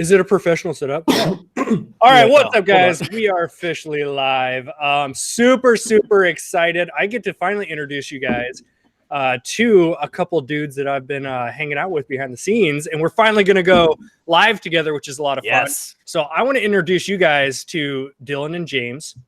Is it a professional setup? All right, what's up, guys? We are officially live. Super excited. I get to finally introduce you guys to a couple dudes that I've been hanging out with behind the scenes, and we're finally going to go live together, which is a lot of fun. So I want to introduce you guys to Dillon and James.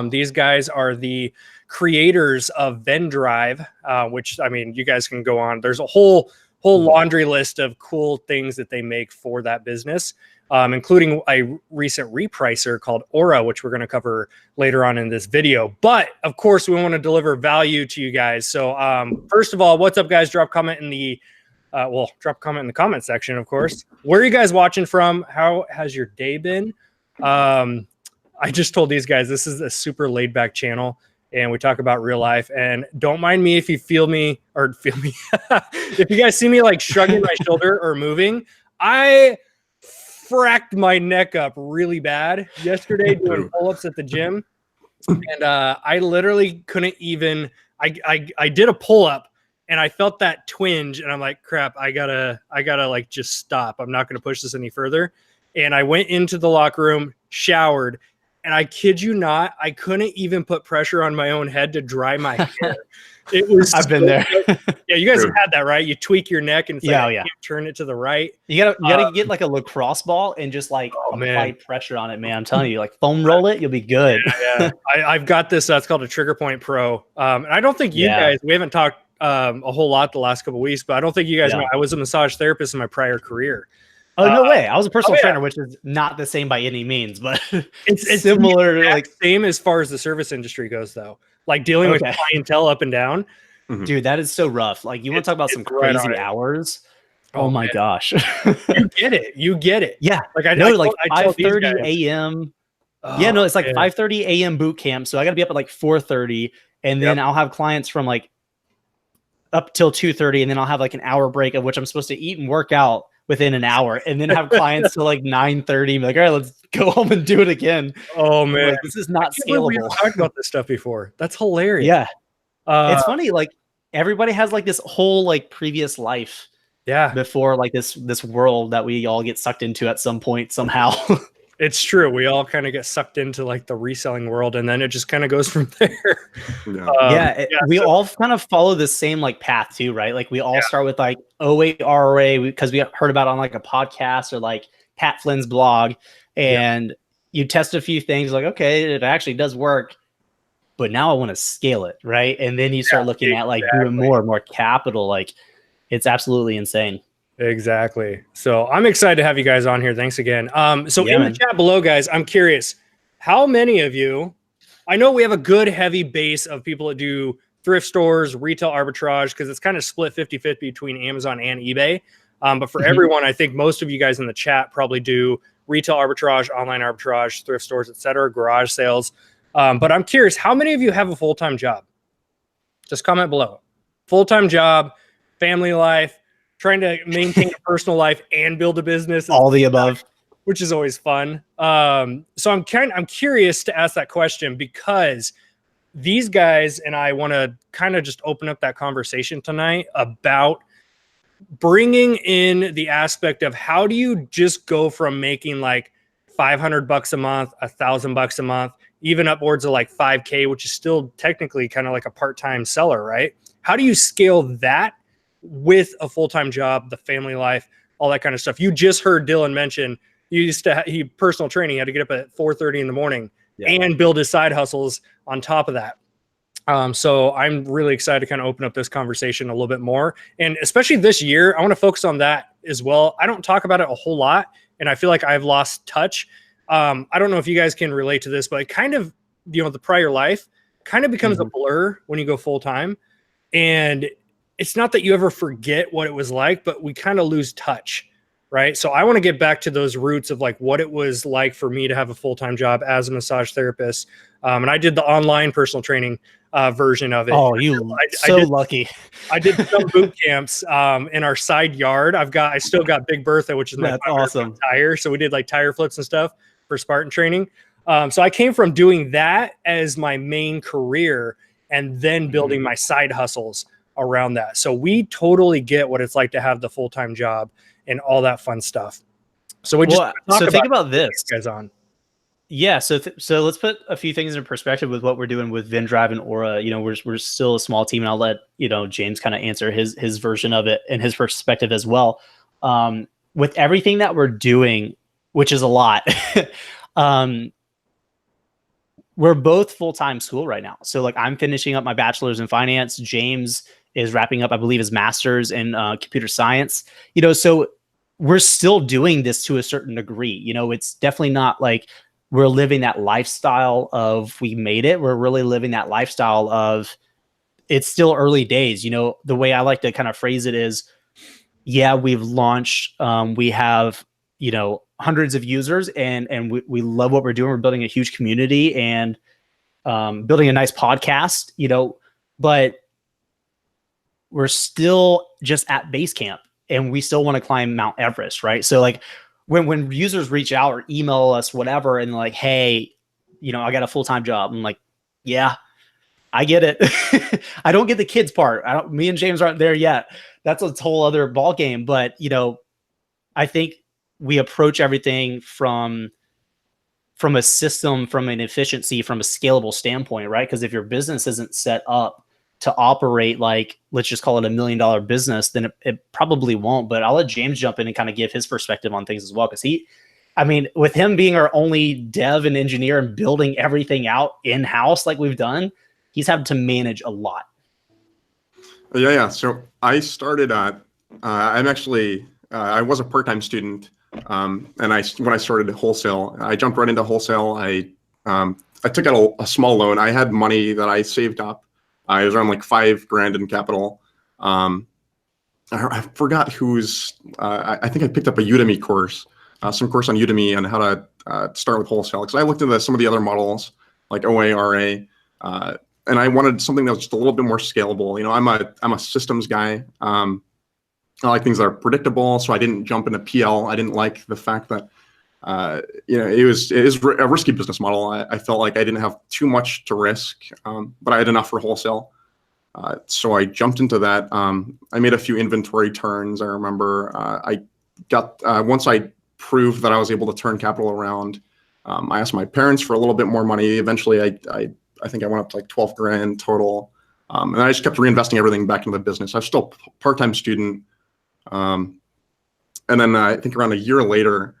These guys are the creators of Vendrive, which, I mean, you guys can go on. There's a whole laundry list of cool things that they make for that business, including a recent repricer called Aura, which we're going to cover later on in this video. But of course, we want to deliver value to you guys. So first of all, what's up, guys? Drop a comment in the comment section, of course. Where are you guys watching from? How has your day been? I just told these guys this is a super laid back channel, and we talk about real life. And don't mind me if you if you guys see me like shrugging my shoulder or moving. I fracked my neck up really bad yesterday doing pull-ups at the gym, and I literally couldn't even. I did a pull-up and I felt that twinge, and I'm like, crap, I gotta like just stop. I'm not gonna push this any further. And I went into the locker room, showered. And I kid you not, I couldn't even put pressure on my own head to dry my hair. It was. I've been there. Yeah, you guys have had that, right? You tweak your neck and turn it to the right. You gotta get like a lacrosse ball and just like apply pressure on it, man. I'm telling you, like foam roll it, you'll be good. Yeah. I've got this. It's called a Trigger Point Pro. And I don't think you guys. We haven't talked a whole lot the last couple of weeks, but I don't think you guys know I was a massage therapist in my prior career. Oh, no way. I was a personal trainer, which is not the same by any means, but it's similar. Like same as far as the service industry goes, though. Like dealing with clientele up and down. Dude, that is so rough. Like you want to talk about some crazy hours. Oh my gosh. You get it. Yeah. Like I know, like 5:30 a.m. Yeah, no, it's like 5:30 a.m. boot camp. So I got to be up at like 4:30, and then I'll have clients from like up till 2:30, and then I'll have like an hour break of which I'm supposed to eat and work out within an hour, and then have clients till like 9:30. Like, all right, let's go home and do it again. Oh man, like, this is not scalable. We've talked about this stuff before. That's hilarious. Yeah, it's funny. Like everybody has like this whole like previous life. Yeah, before like this world that we all get sucked into at some point somehow. It's true. We all kind of get sucked into like the reselling world, and then it just kind of goes from there. We all kind of follow the same like path too, right? Like we all start with like 08 RRA because we heard about it on like a podcast or like Pat Flynn's blog, and you test a few things like, okay, it actually does work, but now I want to scale it, right? And then you start looking at like doing more and more capital. Like it's absolutely insane. Exactly. So I'm excited to have you guys on here. Thanks again. So in the chat below, guys, I'm curious, how many of you, I know we have a good heavy base of people that do thrift stores, retail arbitrage, because it's kind of split 50-50 between Amazon and eBay. But for everyone, I think most of you guys in the chat probably do retail arbitrage, online arbitrage, thrift stores, etc., garage sales. But I'm curious, how many of you have a full-time job? Just comment below. Full-time job, family life, trying to maintain a personal life and build a business, all the above, which is always fun. So I'm curious to ask that question because these guys and I want to kind of just open up that conversation tonight about bringing in the aspect of how do you just go from making like $500 a month, $1,000 a month, even upwards of like 5K, which is still technically kind of like a part-time seller, right? How do you scale that with a full-time job, the family life, all that kind of stuff? You just heard Dillon mention you used to personal training, had to get up at 4:30 in the morning and build his side hustles on top of that. So I'm really excited to kind of open up this conversation a little bit more. And especially this year, I want to focus on that as well. I don't talk about it a whole lot, and I feel like I've lost touch. I don't know if you guys can relate to this, but it kind of, the prior life kind of becomes a blur when you go full-time. And it's not that you ever forget what it was like, but we kind of lose touch, right? So I want to get back to those roots of like what it was like for me to have a full-time job as a massage therapist. And I did the online personal training version of it. Oh, lucky. I did some boot camps in our side yard. I still got Big Bertha, which is my awesome tire. So we did like tire flips and stuff for Spartan training. So I came from doing that as my main career and then building my side hustles around that. So we totally get what it's like to have the full-time job and all that fun stuff. So we just think about this, guys on. Yeah, so let's put a few things in perspective with what we're doing with Vendrive and Aura. You know, we're still a small team, and I'll let James kind of answer his version of it and his perspective as well. With everything that we're doing, which is a lot, we're both full-time school right now. So like I'm finishing up my bachelor's in finance. James is wrapping up, I believe, his master's in computer science. So we're still doing this to a certain degree. It's definitely not like we're living that lifestyle of we made it. We're really living that lifestyle of it's still early days. The way I like to kind of phrase it is, yeah, we've launched, we have, hundreds of users and we love what we're doing. We're building a huge community and building a nice podcast, but we're still just at base camp and we still want to climb Mount Everest. Right. So like, when users reach out or email us, whatever, and like, hey, I got a full-time job. I'm like, yeah, I get it. I don't get the kids part. Me and James aren't there yet. That's a whole other ball game. But, I think we approach everything from a system, from an efficiency, from a scalable standpoint, right? Because if your business isn't set up to operate like, let's just call it $1 million business, then it probably won't. But I'll let James jump in and kind of give his perspective on things as well. Because with him being our only dev and engineer and building everything out in-house like we've done, he's had to manage a lot. Yeah. So I started I was a part-time student. And when I started wholesale, I jumped right into wholesale. I took out a small loan. I had money that I saved up. I was around like $5,000 in capital. I forgot whose. I think I picked up a Udemy course, some course on Udemy on how to start with wholesale. Because I looked into some of the other models like OA, RA, and I wanted something that was just a little bit more scalable. I'm a systems guy. I like things that are predictable, so I didn't jump into PL. I didn't like the fact that it is a risky business model. I felt like I didn't have too much to risk, but I had enough for wholesale. So I jumped into that. I made a few inventory turns. I remember I got once I proved that I was able to turn capital around. I asked my parents for a little bit more money. Eventually, I think I went up to like $12,000 total, and I just kept reinvesting everything back into the business. I was still a part-time student, and then I think around a year later.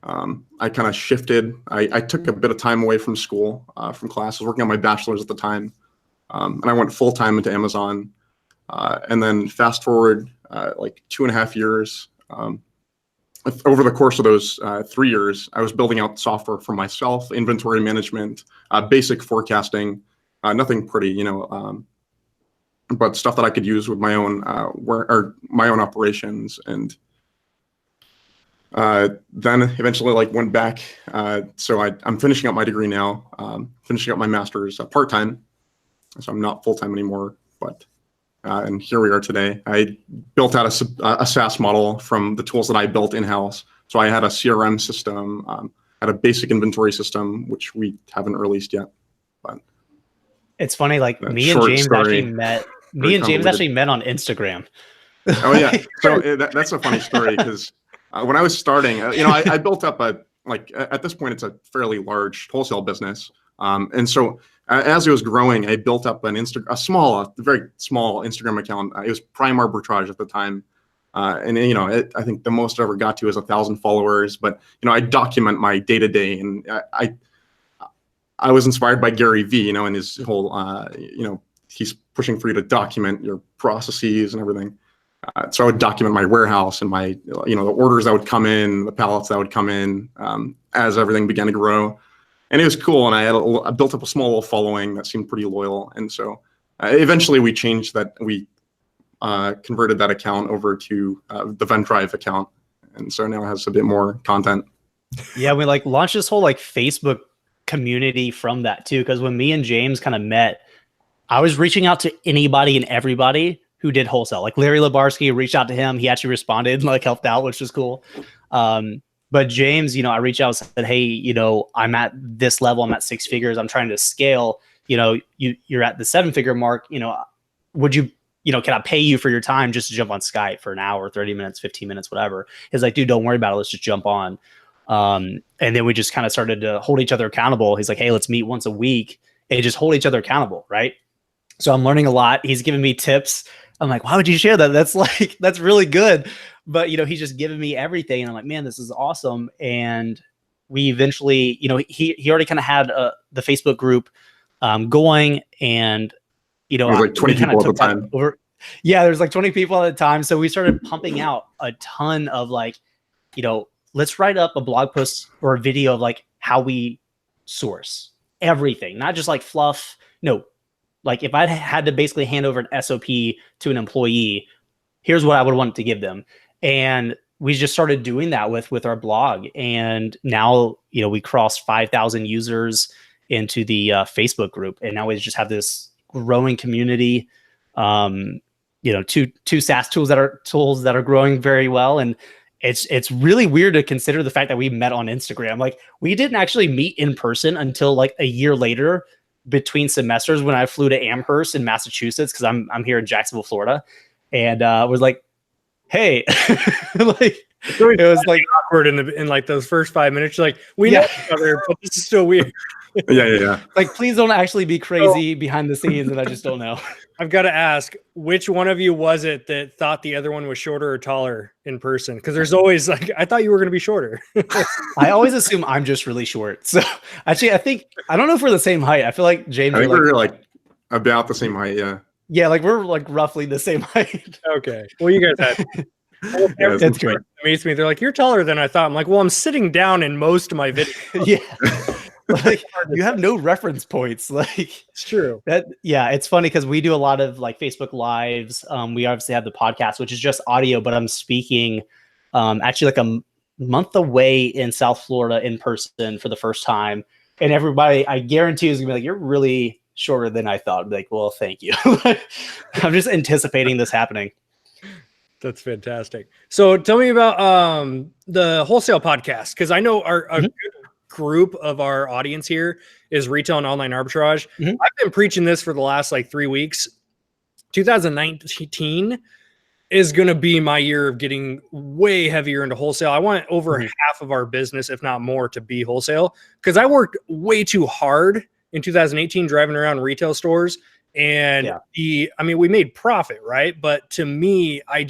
I kind of shifted. I took a bit of time away from school, from class. I was working on my bachelor's at the time, and I went full time into Amazon. And then fast forward like 2.5 years. Over the course of those 3 years, I was building out software for myself, inventory management, basic forecasting, nothing pretty, but stuff that I could use with my own my own operations. And then eventually went back. So I'm finishing up my degree now, finishing up my master's part-time. So I'm not full-time anymore, but, and here we are today. I built out a SaaS model from the tools that I built in-house. So I had a CRM system, had a basic inventory system, which we haven't released yet, but. It's funny, like me and James actually met on Instagram. Oh yeah. So that's a funny story because when I was starting, I built up at this point, it's a fairly large wholesale business. And so as it was growing, I built up a very small Instagram account. It was Prime Arbitrage at the time. And I think the most I ever got to is 1,000 followers, but, I document my day to day, and I was inspired by Gary V, and his whole, he's pushing for you to document your processes and everything. So I would document my warehouse and my, the orders that would come in, the pallets that would come in as everything began to grow. And it was cool. And I built up a small little following that seemed pretty loyal. And so eventually we changed that. We converted that account over to the Vendrive account. And so now it has a bit more content. Yeah, we launched this whole Facebook community from that too. Because when me and James kind of met, I was reaching out to anybody and everybody who did wholesale. Like Larry Labarsky, reached out to him. He actually responded, helped out, which was cool. But James, I reached out and said, hey, I'm at this level. I'm at 6 figures. I'm trying to scale. You're at the 7-figure mark. Would you can I pay you for your time just to jump on Skype for an hour, 30 minutes, 15 minutes, whatever? He's like, dude, don't worry about it. Let's just jump on. And then we just kind of started to hold each other accountable. He's like, hey, let's meet once a week and just hold each other accountable. Right. So I'm learning a lot. He's giving me tips. I'm like, why would you share that? That's really good. But, he's just giving me everything. And I'm like, man, this is awesome. And we eventually, he already kind of had the Facebook group going, and, it was like 20 people at the time. Yeah, there's like 20 people at the time. So we started pumping out a ton of let's write up a blog post or a video of like how we source everything, not just like fluff. No, like if I had to basically hand over an SOP to an employee, here's what I would want to give them. And we just started doing that with our blog. And now, we crossed 5,000 users into the Facebook group. And now we just have this growing community, two SaaS tools that are growing very well. And it's really weird to consider the fact that we met on Instagram. Like, we didn't actually meet in person until like a year later between semesters, when I flew to Amherst in Massachusetts, because I'm here in Jacksonville, Florida, and was like, hey, like it was like awkward in like those first 5 minutes. You're like, we know each other, but this is still weird. Yeah. Like, please don't actually be crazy behind the scenes, and I just don't know. I've got to ask, which one of you was it that thought the other one was shorter or taller in person? Because there's always like, I thought you were going to be shorter. I always assume I'm just really short. So actually, I don't know if we're the same height. I feel like James. I think we're like about the same height. Yeah. Yeah, like we're like roughly the same height. Okay. Well, you guys had. That's great. Meets me. They're like, you're taller than I thought. I'm like, well, I'm sitting down in most of my videos. Yeah. Like, you have no reference points. Like, it's true. It's funny because we do a lot of like Facebook Lives. We obviously have the podcast, which is just audio, but I'm speaking actually like a month away in South Florida in person for the first time. And everybody, I guarantee, is gonna be like, you're really shorter than I thought. I'd be like, well, thank you. I'm just anticipating this happening. That's fantastic. So tell me about the Wholesale Podcast, because I know a good group of our audience here is retail and online arbitrage. I've been preaching this for the last like 3 weeks. 2019 is going to be my year of getting way heavier into wholesale. I want over half of our business, if not more, to be wholesale, because I worked way too hard in 2018 driving around retail stores. And we made profit, right? But to me, I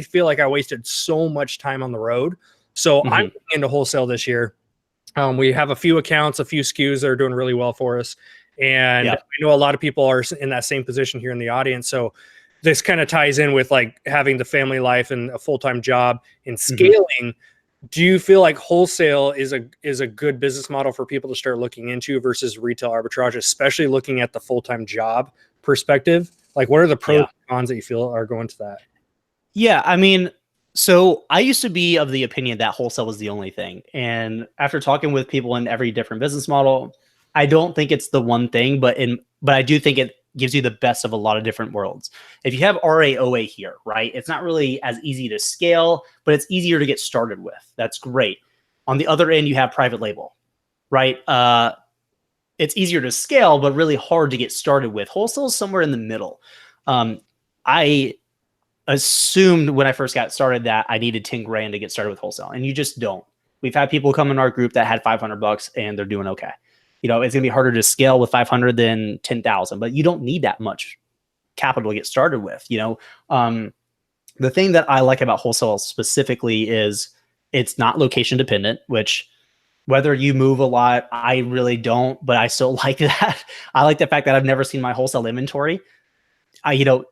feel like I wasted so much time on the road. So I'm getting into wholesale this year. We have a few accounts, a few SKUs that are doing really well for us. And I know a lot of people are in that same position here in the audience. So this kind of ties in with like having the family life and a full-time job and scaling. Do you feel like wholesale is a good business model for people to start looking into versus retail arbitrage, especially looking at the full-time job perspective? Like, what are the pros and cons that you feel are going to that? Yeah, I mean, so I used to be of the opinion that wholesale was the only thing. And after talking with people in every different business model, I don't think it's the one thing, but I do think it gives you the best of a lot of different worlds. If you have RAOA here, right, it's not really as easy to scale, but it's easier to get started with. That's great. On the other end, you have private label, right? It's easier to scale, but really hard to get started with. Wholesale is somewhere in the middle. I assumed when I first got started that I needed 10 grand to get started with wholesale, and you just don't. We've had people come in our group that had $500 and they're doing okay. It's gonna be harder to scale with 500 than 10,000, but you don't need that much capital to get started with. The thing that I like about wholesale specifically is it's not location dependent, which whether you move a lot, I really don't, but I still like that. I like the fact that I've never seen my wholesale inventory.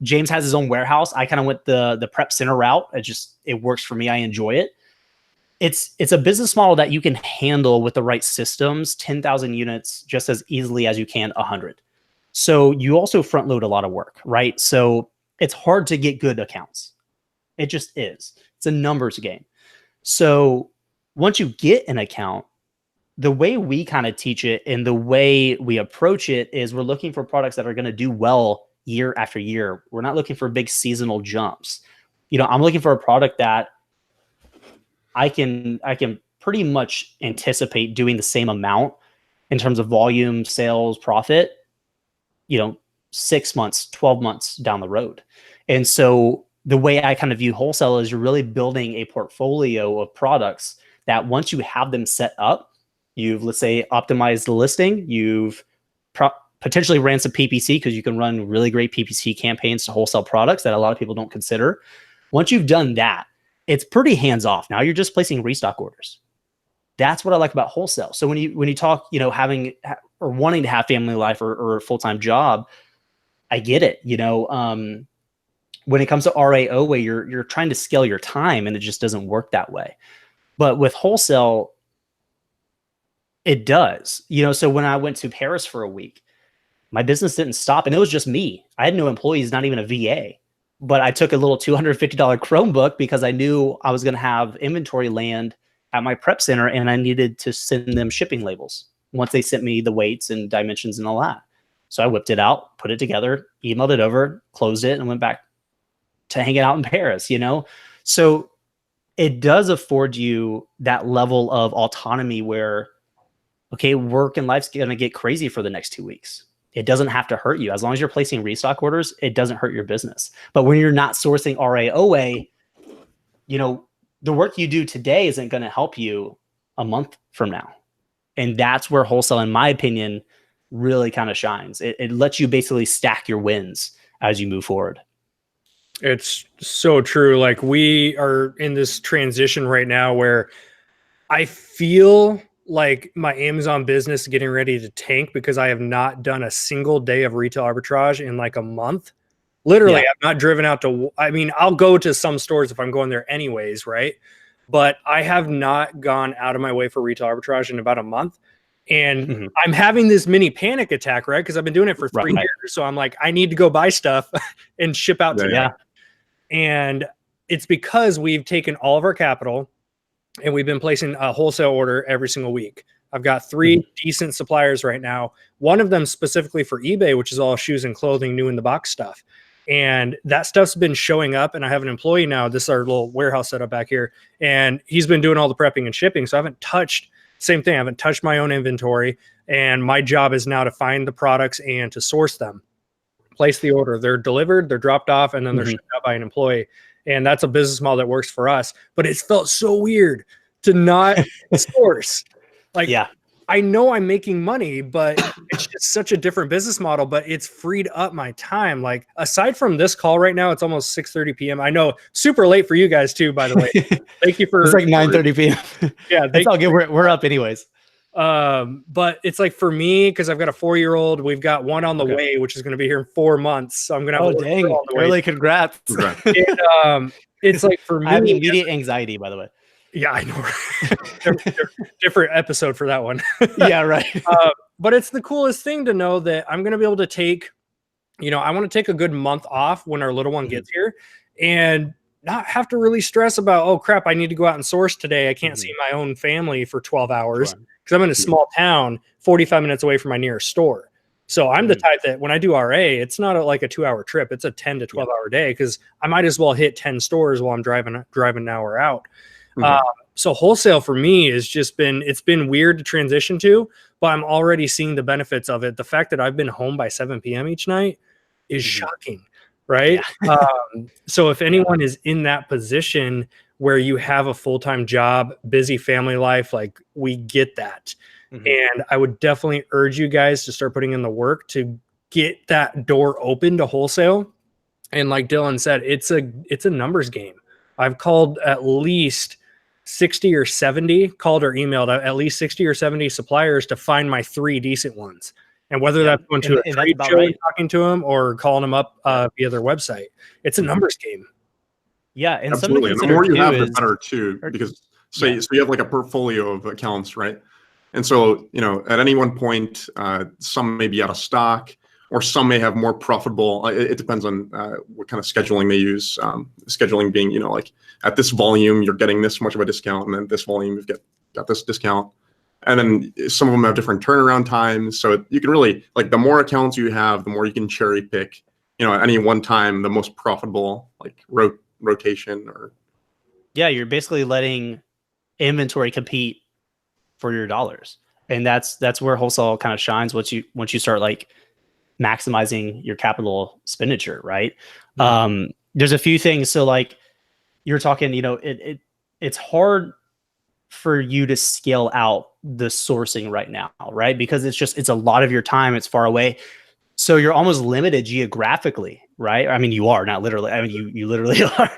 James has his own warehouse. I kind of went the prep center route. It works for me. I enjoy it. It's a business model that you can handle with the right systems, 10,000 units just as easily as you can 100. So you also front load a lot of work, right? So it's hard to get good accounts. It just is. It's a numbers game. So once you get an account, the way we kind of teach it and the way we approach it is we're looking for products that are going to do well year after year. We're not looking for big seasonal jumps. I'm looking for a product that I can pretty much anticipate doing the same amount in terms of volume, sales, profit, 6 months, 12 months down the road. And so the way I kind of view wholesale is you're really building a portfolio of products that once you have them set up, you've, let's say, optimized the listing, you've potentially ran some PPC, because you can run really great PPC campaigns to wholesale products that a lot of people don't consider. Once you've done that, it's pretty hands-off. Now you're just placing restock orders. That's what I like about wholesale. So when you talk, having or wanting to have family life or a full-time job, I get it. When it comes to RA OA, you're trying to scale your time, and it just doesn't work that way. But with wholesale, it does. So when I went to Paris for a week, my business didn't stop, and it was just me. I had no employees, not even a VA. But I took a little $250 Chromebook because I knew I was going to have inventory land at my prep center, and I needed to send them shipping labels once they sent me the weights and dimensions and all that. So I whipped it out, put it together, emailed it over, closed it, and went back to hanging out in Paris, So it does afford you that level of autonomy where, okay, work and life's going to get crazy for the next 2 weeks. It doesn't have to hurt you. As long as you're placing restock orders, it doesn't hurt your business. But when you're not sourcing RAOA, the work you do today isn't going to help you a month from now. And that's where wholesale, in my opinion, really kind of shines. It lets you basically stack your wins as you move forward. It's so true. Like, we are in this transition right now where I feel like my Amazon business is getting ready to tank because I have not done a single day of retail arbitrage in like a month. Literally, yeah. I've not driven out to, I'll go to some stores if I'm going there anyways, right? But I have not gone out of my way for retail arbitrage in about a month. And I'm having this mini panic attack, right? Because I've been doing it for 3 years. So I'm like, I need to go buy stuff and ship out to them. And it's because we've taken all of our capital and we've been placing a wholesale order every single week. I've got 3 decent suppliers right now. One of them specifically for eBay, which is all shoes and clothing, new in the box stuff. And that stuff's been showing up. And I have an employee now. This is our little warehouse setup back here. And he's been doing all the prepping and shipping. So I haven't touched my own inventory. And my job is now to find the products and to source them, place the order. They're delivered, they're dropped off, and then they're shipped out by an employee. And that's a business model that works for us. But it's felt so weird to not source. Like, I know I'm making money, but it's just such a different business model, but it's freed up my time. Like, aside from this call right now, it's almost 6:30 p.m. I know, super late for you guys too, by the way. Thank you for— It's like 9:30 p.m. Yeah. It's all good. We're up anyways. But it's like, for me, because I've got a 4-year-old, we've got one on the way, which is going to be here in 4 months. So I'm going to have dang, early congrats. And, it's like, for me, I have immediate anxiety, by the way. Yeah, I know. Different episode for that one. Yeah, right. But it's the coolest thing to know that I'm going to be able to take, I want to take a good month off when our little one gets here and not have to really stress about, oh crap, I need to go out and source today. I can't see my own family for 12 hours because I'm in a small town, 45 minutes away from my nearest store. So I'm the type that when I do RA, it's not like a 2-hour trip. It's a 10 to 12 hour day because I might as well hit 10 stores while I'm driving an hour out. So wholesale for me has just it's been weird to transition to, but I'm already seeing the benefits of it. The fact that I've been home by 7 p.m. each night is shocking, right? So if anyone is in that position where you have a full-time job, busy family life, like, we get that. And I would definitely urge you guys to start putting in the work to get that door open to wholesale. And like Dillon said, it's a numbers game. I've called at least 60 or 70, called or emailed at least 60 or 70 suppliers to find my 3 decent ones. And whether that's going to a trade show and talking to them or calling them up via their website, it's a numbers game. Yeah. And absolutely. And the more you have, the better too, because so you have like a portfolio of accounts, right? And so, at any one point, some may be out of stock, or some may have more profitable. It depends on what kind of scheduling they use. Scheduling being, like, at this volume, you're getting this much of a discount, and then this volume, you've got this discount. And then some of them have different turnaround times. So you can really, like, the more accounts you have, the more you can cherry pick, at any one time, the most profitable, like, rotation or. Yeah, you're basically letting inventory compete for your dollars. And that's where wholesale kind of shines once you start, like, maximizing your capital expenditure, right? there's a few things. So like you're talking, it's hard for you to scale out the sourcing right now, right? Because it's a lot of your time. It's far away. So you're almost limited geographically, right? I mean, you are not literally. I mean, you literally are.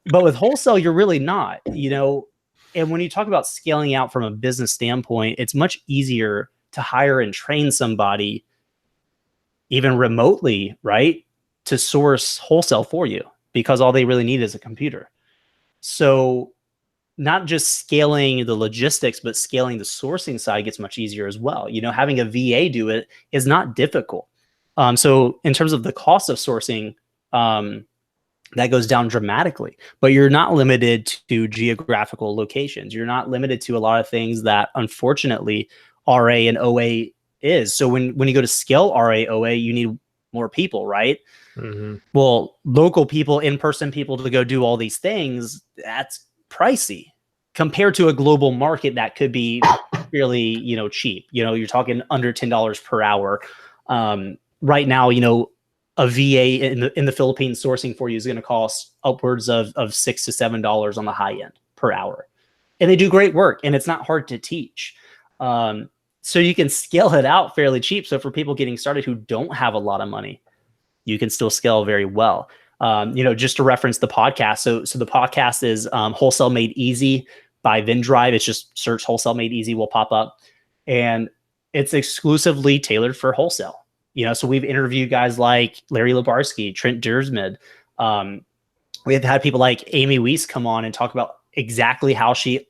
But with wholesale, you're really not, And when you talk about scaling out from a business standpoint, it's much easier to hire and train somebody, even remotely, right, to source wholesale for you, because all they really need is a computer. So not just scaling the logistics, but scaling the sourcing side gets much easier as well. Having a VA do it is not difficult. So in terms of the cost of sourcing, that goes down dramatically, but you're not limited to geographical locations. You're not limited to a lot of things that unfortunately RA and OA is. So when you go to scale RA, OA, you need more people, right? Mm-hmm. Well, local people, in-person people to go do all these things, that's pricey compared to a global market that could be fairly, cheap. You're talking under $10 per hour. Right now, a VA in the Philippines sourcing for you is going to cost upwards of $6 to $7 on the high end per hour. And they do great work, and it's not hard to teach. So you can scale it out fairly cheap. So for people getting started who don't have a lot of money, you can still scale very well. Just to reference the podcast. So the podcast is Wholesale Made Easy by Vendrive. It's just search Wholesale Made Easy will pop up, and it's exclusively tailored for wholesale. So we've interviewed guys like Larry Labarsky, Trent Dursmid. We have had people like Amy Weiss come on and talk about exactly how she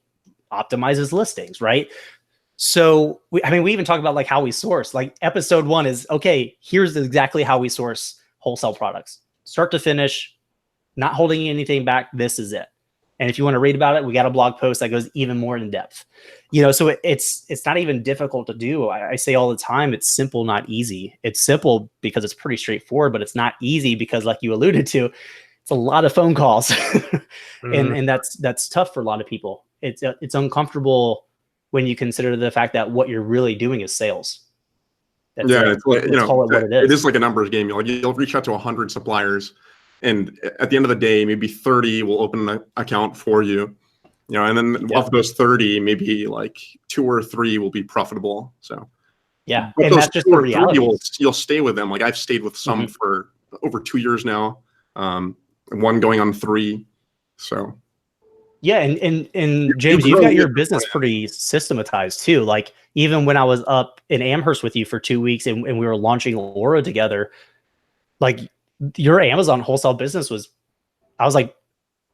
optimizes listings, right? So we even talk about like how we source. Like episode 1 is, okay, here's exactly how we source wholesale products, start to finish, not holding anything back. This is it. And if you want to read about it, we got a blog post that goes even more in depth. So it's not even difficult to do. I say all the time, it's simple, not easy. It's simple because it's pretty straightforward, but it's not easy because, like you alluded to, it's a lot of phone calls, and that's tough for a lot of people. It's uncomfortable when you consider the fact that what you're really doing is sales. It's like, call it what it is. It is like a numbers game. You'll reach out to 100 suppliers, and at the end of the day, maybe 30 will open an account for you. And then of those 30, maybe like 2 or 3 will be profitable. So and that's just the reality. You'll stay with them. Like I've stayed with some for over 2 years now. One going on 3. So and James, you've got your business pretty systematized too. Like even when I was up in Amherst with you for 2 weeks and we were launching Aura together, like your Amazon wholesale business I was like,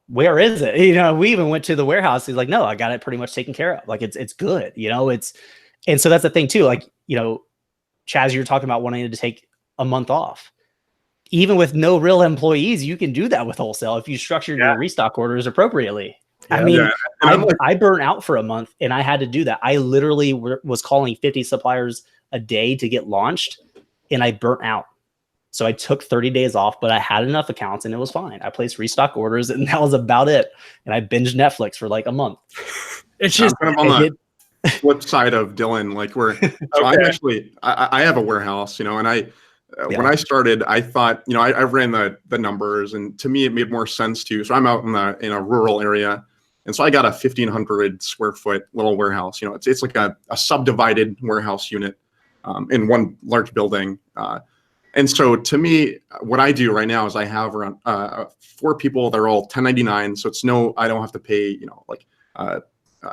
where is it? We even went to the warehouse. He's like, no, I got it pretty much taken care of. Like it's good, and so that's the thing too. Like, Chaz, you're talking about wanting to take a month off. Even with no real employees, you can do that with wholesale if you structure your restock orders appropriately. I burnt out for a month and I had to do that. I literally was calling 50 suppliers a day to get launched, and I burnt out. So I took 30 days off, but I had enough accounts and it was fine. I placed restock orders and that was about it. And I binged Netflix for like a month. It's just kind of on the flip side of Dillon, like I have a warehouse, and when I started, I thought, I ran the numbers, and to me, it made more sense to. So I'm out in a rural area. And so I got a 1,500 square foot little warehouse. It's like a subdivided warehouse unit in one large building. And so to me, what I do right now is I have around 4 people. They're all 1099. So I don't have to pay,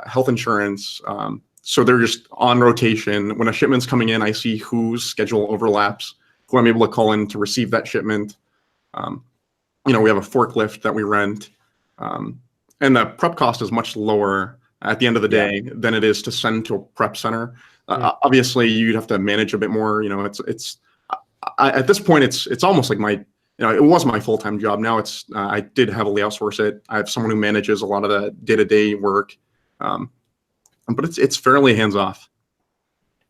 health insurance. So they're just on rotation. When a shipment's coming in, I see whose schedule overlaps, who I'm able to call in to receive that shipment. We have a forklift that we rent. And the prep cost is much lower at the end of the day than it is to send to a prep center. Obviously, you'd have to manage a bit more. At this point, it's almost like it was my full-time job. Now I did heavily outsource it. I have someone who manages a lot of the day-to-day work, but it's fairly hands-off.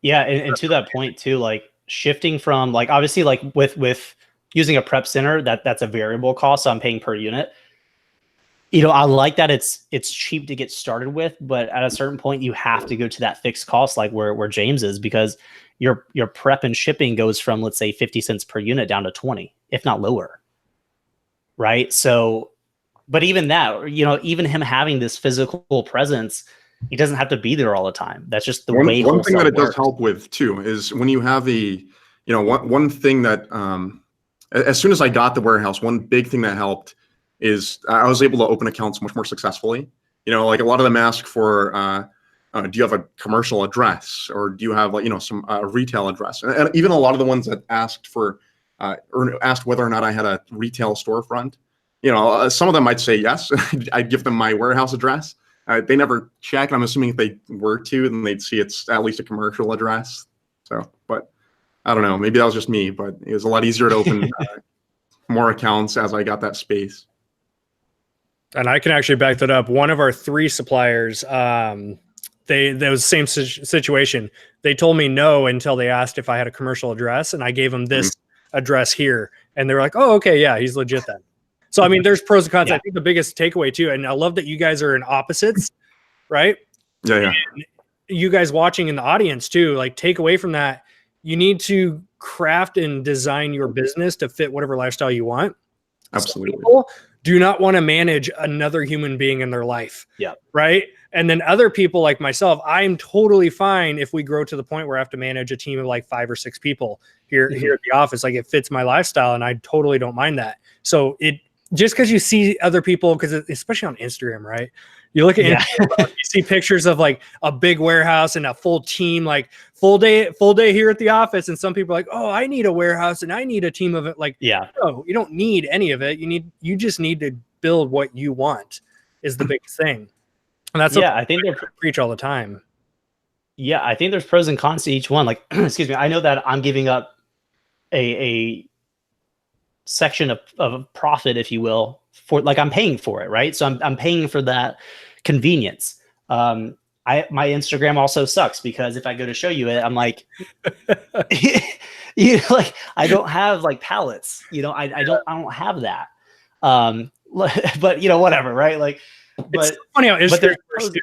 Yeah, and to that point too, like shifting from like obviously like with using a prep center, that's a variable cost. So I'm paying per unit. I like that it's cheap to get started with, but at a certain point you have to go to that fixed cost, like where James is, because your prep and shipping goes from, let's say, 50 cents per unit down to 20, if not lower. right? So, but even that, even him having this physical presence, he doesn't have to be there all the time. That's just the way. One thing that it does help with too is when you have one thing that as soon as I got the warehouse, one big thing that helped is I was able to open accounts much more successfully. Like a lot of them ask for, do you have a commercial address, or do you have some retail address? And even a lot of the ones that asked for or asked whether or not I had a retail storefront, some of them might say yes. I'd give them my warehouse address. They never check. I'm assuming if they were to, then they'd see it's at least a commercial address. So, but I don't know. Maybe that was just me, but it was a lot easier to open more accounts as I got that space. And I can actually back that up. One of our 3 suppliers, there was the same situation. They told me no until they asked if I had a commercial address, and I gave them this address here, and they were like, "Oh, okay, yeah, he's legit then." So, I mean, there's pros and cons. Yeah. I think the biggest takeaway too, and I love that you guys are in opposites, right? Yeah. And you guys watching in the audience too, like, take away from that, you need to craft and design your business to fit whatever lifestyle you want. Absolutely. Some people do not want to manage another human being in their life. Yeah. Right. And then other people like myself, I'm totally fine if we grow to the point where I have to manage a team of like 5 or 6 people here at the office. Like, it fits my lifestyle, and I totally don't mind that. So just because you see other people, because especially on Instagram, right? You look at Instagram, you see pictures of like a big warehouse and a full team, like full day here at the office. And some people are like, "Oh, I need a warehouse and I need a team of it." Like, no, you don't need any of it. You just need to build what you want is the big thing. And that's I think they preach all the time. Yeah, I think there's pros and cons to each one. Like, excuse me, I know that I'm giving up a section of profit, if you will, for, like, I'm paying for it, right? So I'm paying for that convenience. My Instagram also sucks, because if I go to show you it, I'm like, like, I don't have like pallets, I don't have that. But whatever, right? Like, but it's funny how Instagram works too,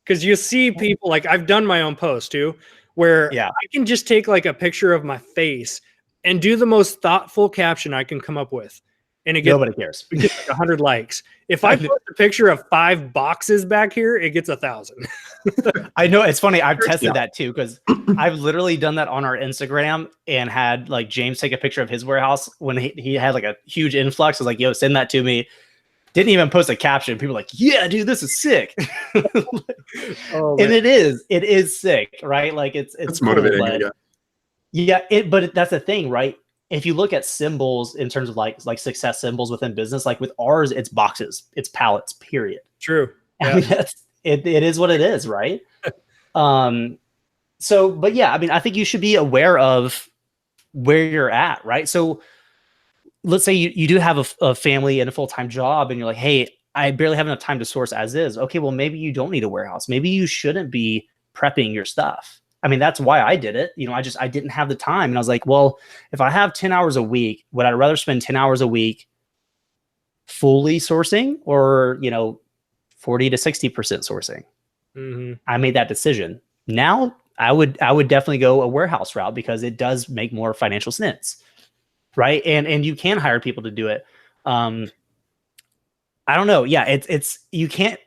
because you see people, like, I've done my own post too, where I can just take like a picture of my face and do the most thoughtful caption I can come up with, and nobody cares. It gets like 100 likes. If I post a picture of 5 boxes back here, it gets 1,000. I know, it's funny. I've tested that too, because I've literally done that on our Instagram, and had like James take a picture of his warehouse when he had like a huge influx. I was like, "Yo, send that to me." Didn't even post a caption. People were like, "Yeah, dude, this is sick." And it is sick, right? Like, it's cool, motivating. But that's the thing, right? If you look at symbols in terms of like success symbols within business, like with ours, it's boxes, it's pallets, period. True. Yeah. I mean, it is what it is, right? So, but yeah, I mean, I think you should be aware of where you're at, right? So let's say you do have a family and a full-time job, and you're like, "Hey, I barely have enough time to source as is." Okay, well, maybe you don't need a warehouse. Maybe you shouldn't be prepping your stuff. I mean, that's why I did it. I didn't have the time. And I was like, well, if I have 10 hours a week, would I rather spend 10 hours a week fully sourcing, or, 40 to 60% sourcing? Mm-hmm. I made that decision. Now I would definitely go a warehouse route, because it does make more financial sense. Right. And you can hire people to do it. I don't know. Yeah. You can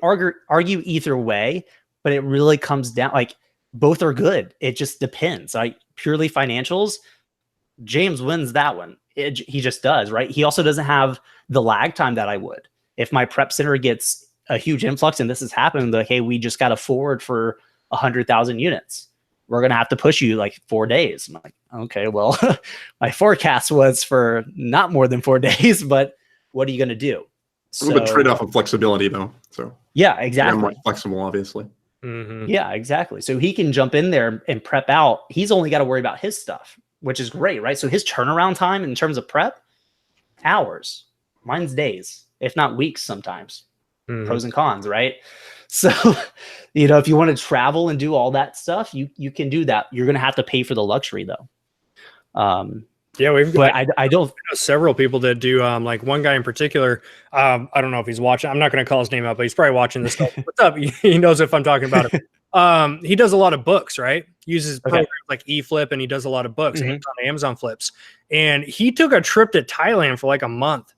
argue either way, but it really comes down, like, both are good. It just depends. Like, purely financials, James wins that one. He just does, right? He also doesn't have the lag time that I would. If my prep center gets a huge influx, and this is happening, like, "Hey, we just got a forward for 100,000 units. We're going to have to push you like 4 days." I'm like, "Okay, well, my forecast was for not more than 4 days, but what are you going to do?" A little bit trade-off of flexibility, though. So yeah, exactly. I'm more flexible, obviously. Mm-hmm. Yeah, exactly. So he can jump in there and prep out. He's only got to worry about his stuff, which is great, right? So his turnaround time in terms of prep, hours. Mine's days, if not weeks sometimes. Mm-hmm. Pros and cons, right? So, if you want to travel and do all that stuff, you can do that. You're going to have to pay for the luxury, though. Yeah, I don't know several people that do. Like one guy in particular, I don't know if he's watching. I'm not going to call his name out, but he's probably watching this stuff. What's up? He knows if I'm talking about him. He does a lot of books, right? Uses programs like eFlip, and he does a lot of books. Mm-hmm. And he's on Amazon Flips. And he took a trip to Thailand for like a month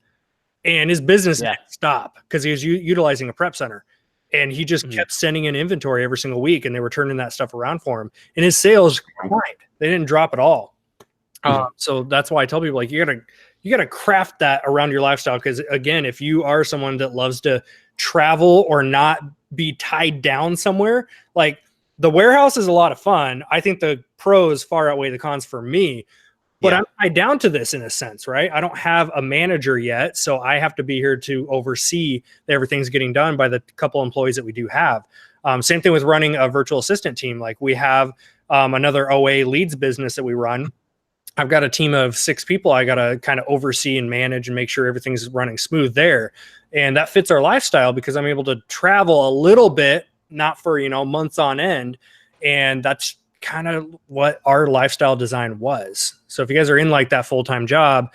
and his business didn't stop because he was utilizing a prep center. And he just kept sending in inventory every single week, and they were turning that stuff around for him. And his sales climbed; they didn't drop at all. So that's why I tell people, like, you gotta craft that around your lifestyle. Because again, if you are someone that loves to travel or not be tied down somewhere, like the warehouse is a lot of fun. I think the pros far outweigh the cons for me. But I'm tied down to this in a sense, right? I don't have a manager yet, so I have to be here to oversee that everything's getting done by the couple employees that we do have. Same thing with running a virtual assistant team. Like we have another OA leads business that we run. I've got a team of 6 people I got to kind of oversee and manage and make sure everything's running smooth there. And that fits our lifestyle because I'm able to travel a little bit, not for, months on end. And that's kind of what our lifestyle design was. So if you guys are in like that full-time job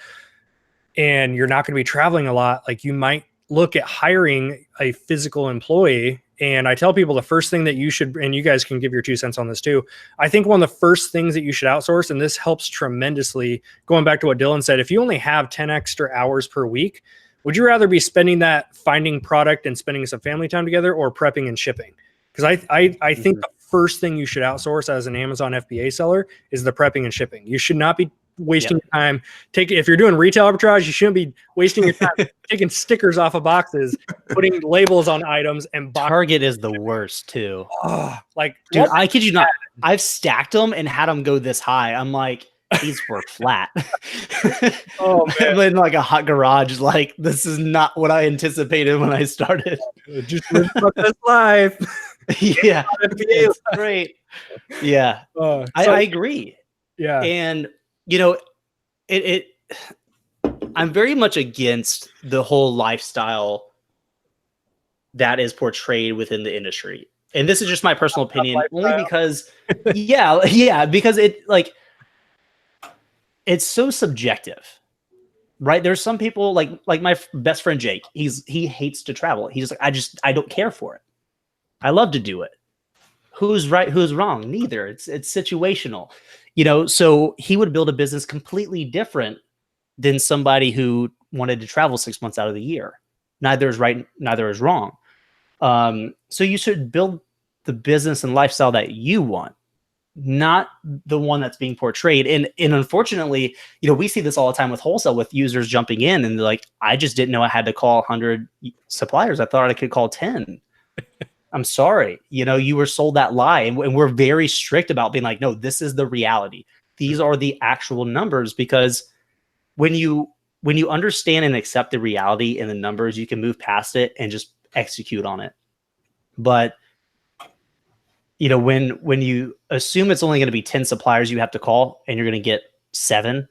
and you're not going to be traveling a lot, like you might look at hiring a physical employee. And I tell people the first thing that you should, and you guys can give your 2 cents on this too. I think one of the first things that you should outsource, and this helps tremendously, going back to what Dillon said, if you only have 10 extra hours per week, would you rather be spending that finding product and spending some family time together or prepping and shipping? Because I think the first thing you should outsource as an Amazon FBA seller is the prepping and shipping. You should not be wasting your time. If you're doing retail arbitrage, you shouldn't be wasting your time taking stickers off of boxes, putting labels on items, and Target is the worst too. Dude, I kid you not. I've stacked them and had them go this high. I'm like, these were flat. Oh man. I'm in like a hot garage. Like, this is not what I anticipated when I started. Just live this life. Yeah, it's great. Yeah, I agree. Yeah, and I'm very much against the whole lifestyle that is portrayed within the industry, and this is just my personal opinion, only because, because it's so subjective, right? There's some people like my best friend Jake. He hates to travel. He's like, I don't care for it. I love to do it. Who's right? Who's wrong? Neither. It's situational, so he would build a business completely different than somebody who wanted to travel 6 months out of the year. Neither is right. Neither is wrong. So you should build the business and lifestyle that you want, not the one that's being portrayed. And unfortunately, we see this all the time with wholesale, with users jumping in and they're like, I just didn't know I had to call 100 suppliers. I thought I could call 10. I'm sorry. You were sold that lie. And we're very strict about being like, no, this is the reality. These are the actual numbers, because when you understand and accept the reality and the numbers, you can move past it and just execute on it. But when you assume it's only going to be 10 suppliers you have to call and you're going to get 7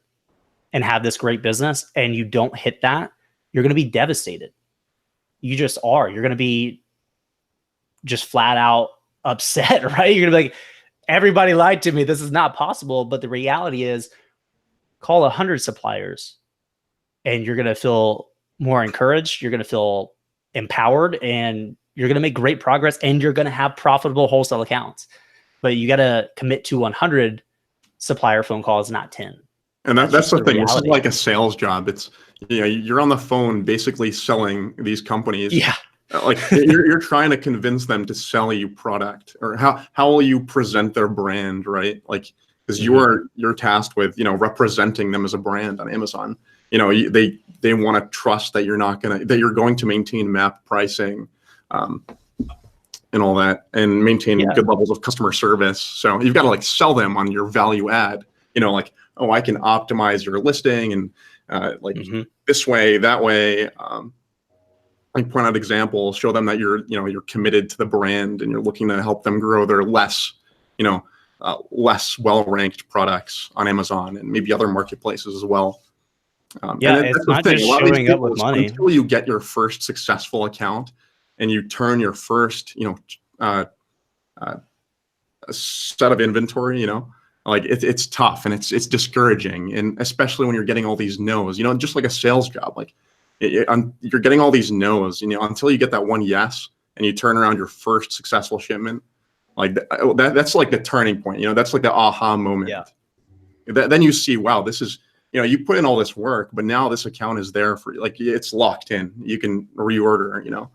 and have this great business and you don't hit that, you're going to be devastated. You just are. You're going to be just flat out upset, right? You're going to be like, everybody lied to me. This is not possible. But the reality is, call 100 suppliers and you're going to feel more encouraged. You're going to feel empowered, and you're going to make great progress, and you're going to have profitable wholesale accounts. But you got to commit to 100 supplier phone calls, not 10. And that's the thing. This is like a sales job. It's, you're on the phone basically selling these companies. Yeah. Like you're trying to convince them to sell you product, or how will you present their brand, right? Like, because you're tasked with representing them as a brand on Amazon. They want to trust that you're going to maintain MAP pricing, and all that, and maintain good levels of customer service. So you've got to sell them on your value add. I can optimize your listing and this way, that way. Point out examples, show them that you're committed to the brand and you're looking to help them grow their less well-ranked products on Amazon and maybe other marketplaces as well. It's not just showing up with money. Until you get your first successful account and you turn your first, set of inventory, it's tough and it's discouraging, and especially when you're getting all these no's. Just like a sales job, you're getting all these no's, until you get that one yes and you turn around your first successful shipment, that's like the turning point, that's like the aha moment. Then you see, wow, this is you put in all this work, but now this account is there for like, it's locked in. You can reorder,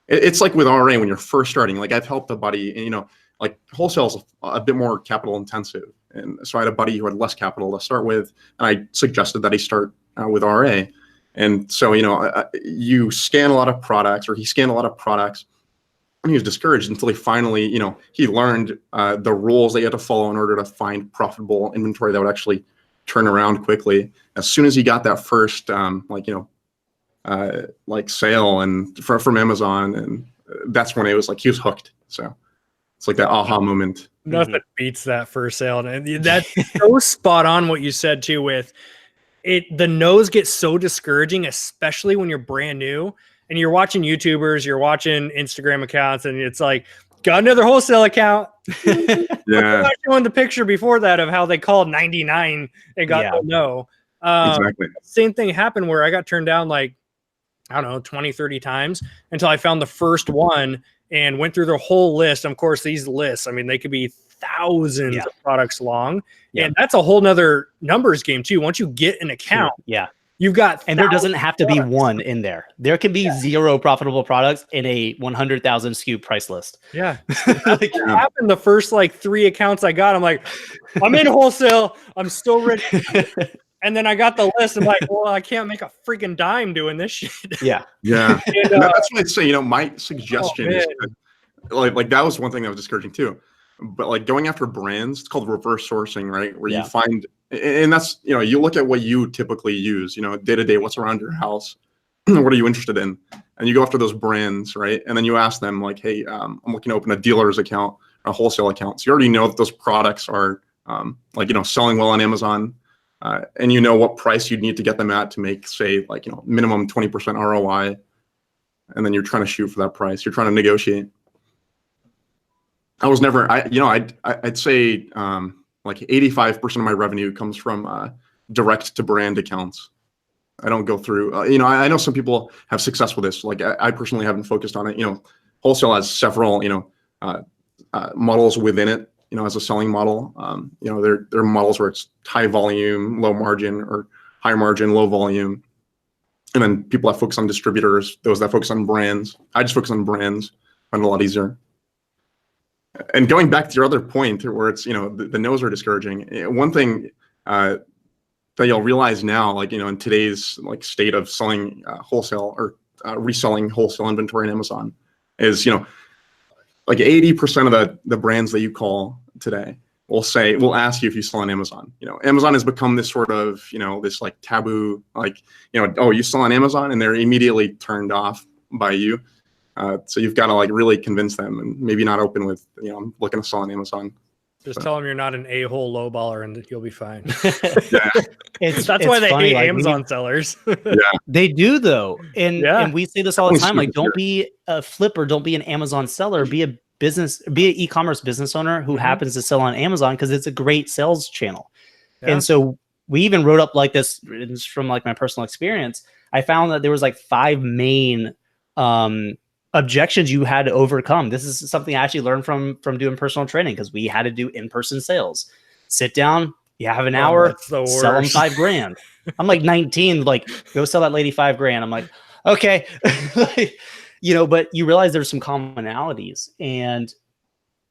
it's like with RA when you're first starting. Like I've helped a buddy, and like wholesale is a bit more capital intensive, and so I had a buddy who had less capital to start with, and I suggested that he start with RA. And so you scan a lot of products, or he scanned a lot of products, and he was discouraged until he finally he learned the rules that you had to follow in order to find profitable inventory that would actually turn around quickly. As soon as he got that first like sale and from Amazon, and that's when it was like he was hooked. So it's like that aha moment. Nothing beats that first sale, and that's so spot on what you said too. With it, the no's get so discouraging, especially when you're brand new and you're watching YouTubers, you're watching Instagram accounts, and it's like, got another wholesale account. Yeah. I showing the picture before that of how they called 99 and got the no. Exactly. Same thing happened where I got turned down like, I don't know, 20, 30 times until I found the first one and went through their whole list. Of course, these lists, I mean, they could be thousands of products long. And that's a whole nother numbers game too. Once you get an account, you've got, and there doesn't have to be one in there. There can be 0 profitable products in a 100,000 SKU price list. Yeah. What happened the first like 3 accounts I got? I'm like, I'm in wholesale. I'm still ready. And then I got the list. I'm like, well, I can't make a freaking dime doing this shit. Yeah. And, that's what I'd say. My suggestion is like that was one thing that was discouraging too. But like going after brands, it's called reverse sourcing, right? Where you find, and that's, you look at what you typically use, day to day, what's around your house, what are you interested in? And you go after those brands, right? And then you ask them like, hey, I'm looking to open a dealer's account, a wholesale account. So you already know that those products are selling well on Amazon. And you know what price you'd need to get them at to make, say, like, minimum 20% ROI. And then you're trying to shoot for that price. You're trying to negotiate. I was never, I'd say like 85% of my revenue comes from direct to brand accounts. I don't go through, I know some people have success with this. Like I personally haven't focused on it. Wholesale has several, models within it, as a selling model. There are models where it's high volume, low margin, or high margin, low volume. And then people that focus on distributors, those that focus on brands. I just focus on brands, find it a lot easier. And going back to your other point where it's, the no's are discouraging. One thing that you'll realize now, like, in today's like state of selling wholesale or reselling wholesale inventory on Amazon is, like 80% of the brands that you call today will ask you if you sell on Amazon. Amazon has become this sort of, this like taboo, like, oh, you sell on Amazon, and they're immediately turned off by you. So you've got to like really convince them, and maybe not open with, I'm looking to sell on Amazon. Just tell them you're not an a-hole lowballer and you'll be fine. That's why they funny, hate like, Amazon sellers. They do though. And we say this all the time, like, don't be a flipper, don't be an Amazon seller, be an e-commerce business owner who happens to sell on Amazon, because it's a great sales channel. And so we even wrote up like this from like my personal experience. I found that there was like 5 main objections you had to overcome. This is something I actually learned from doing personal training, because we had to do in-person sales. Sit down, you have an hour, sell them $5,000. I'm like 19, like, go sell that lady $5,000. I'm like, okay. But you realize there's some commonalities, and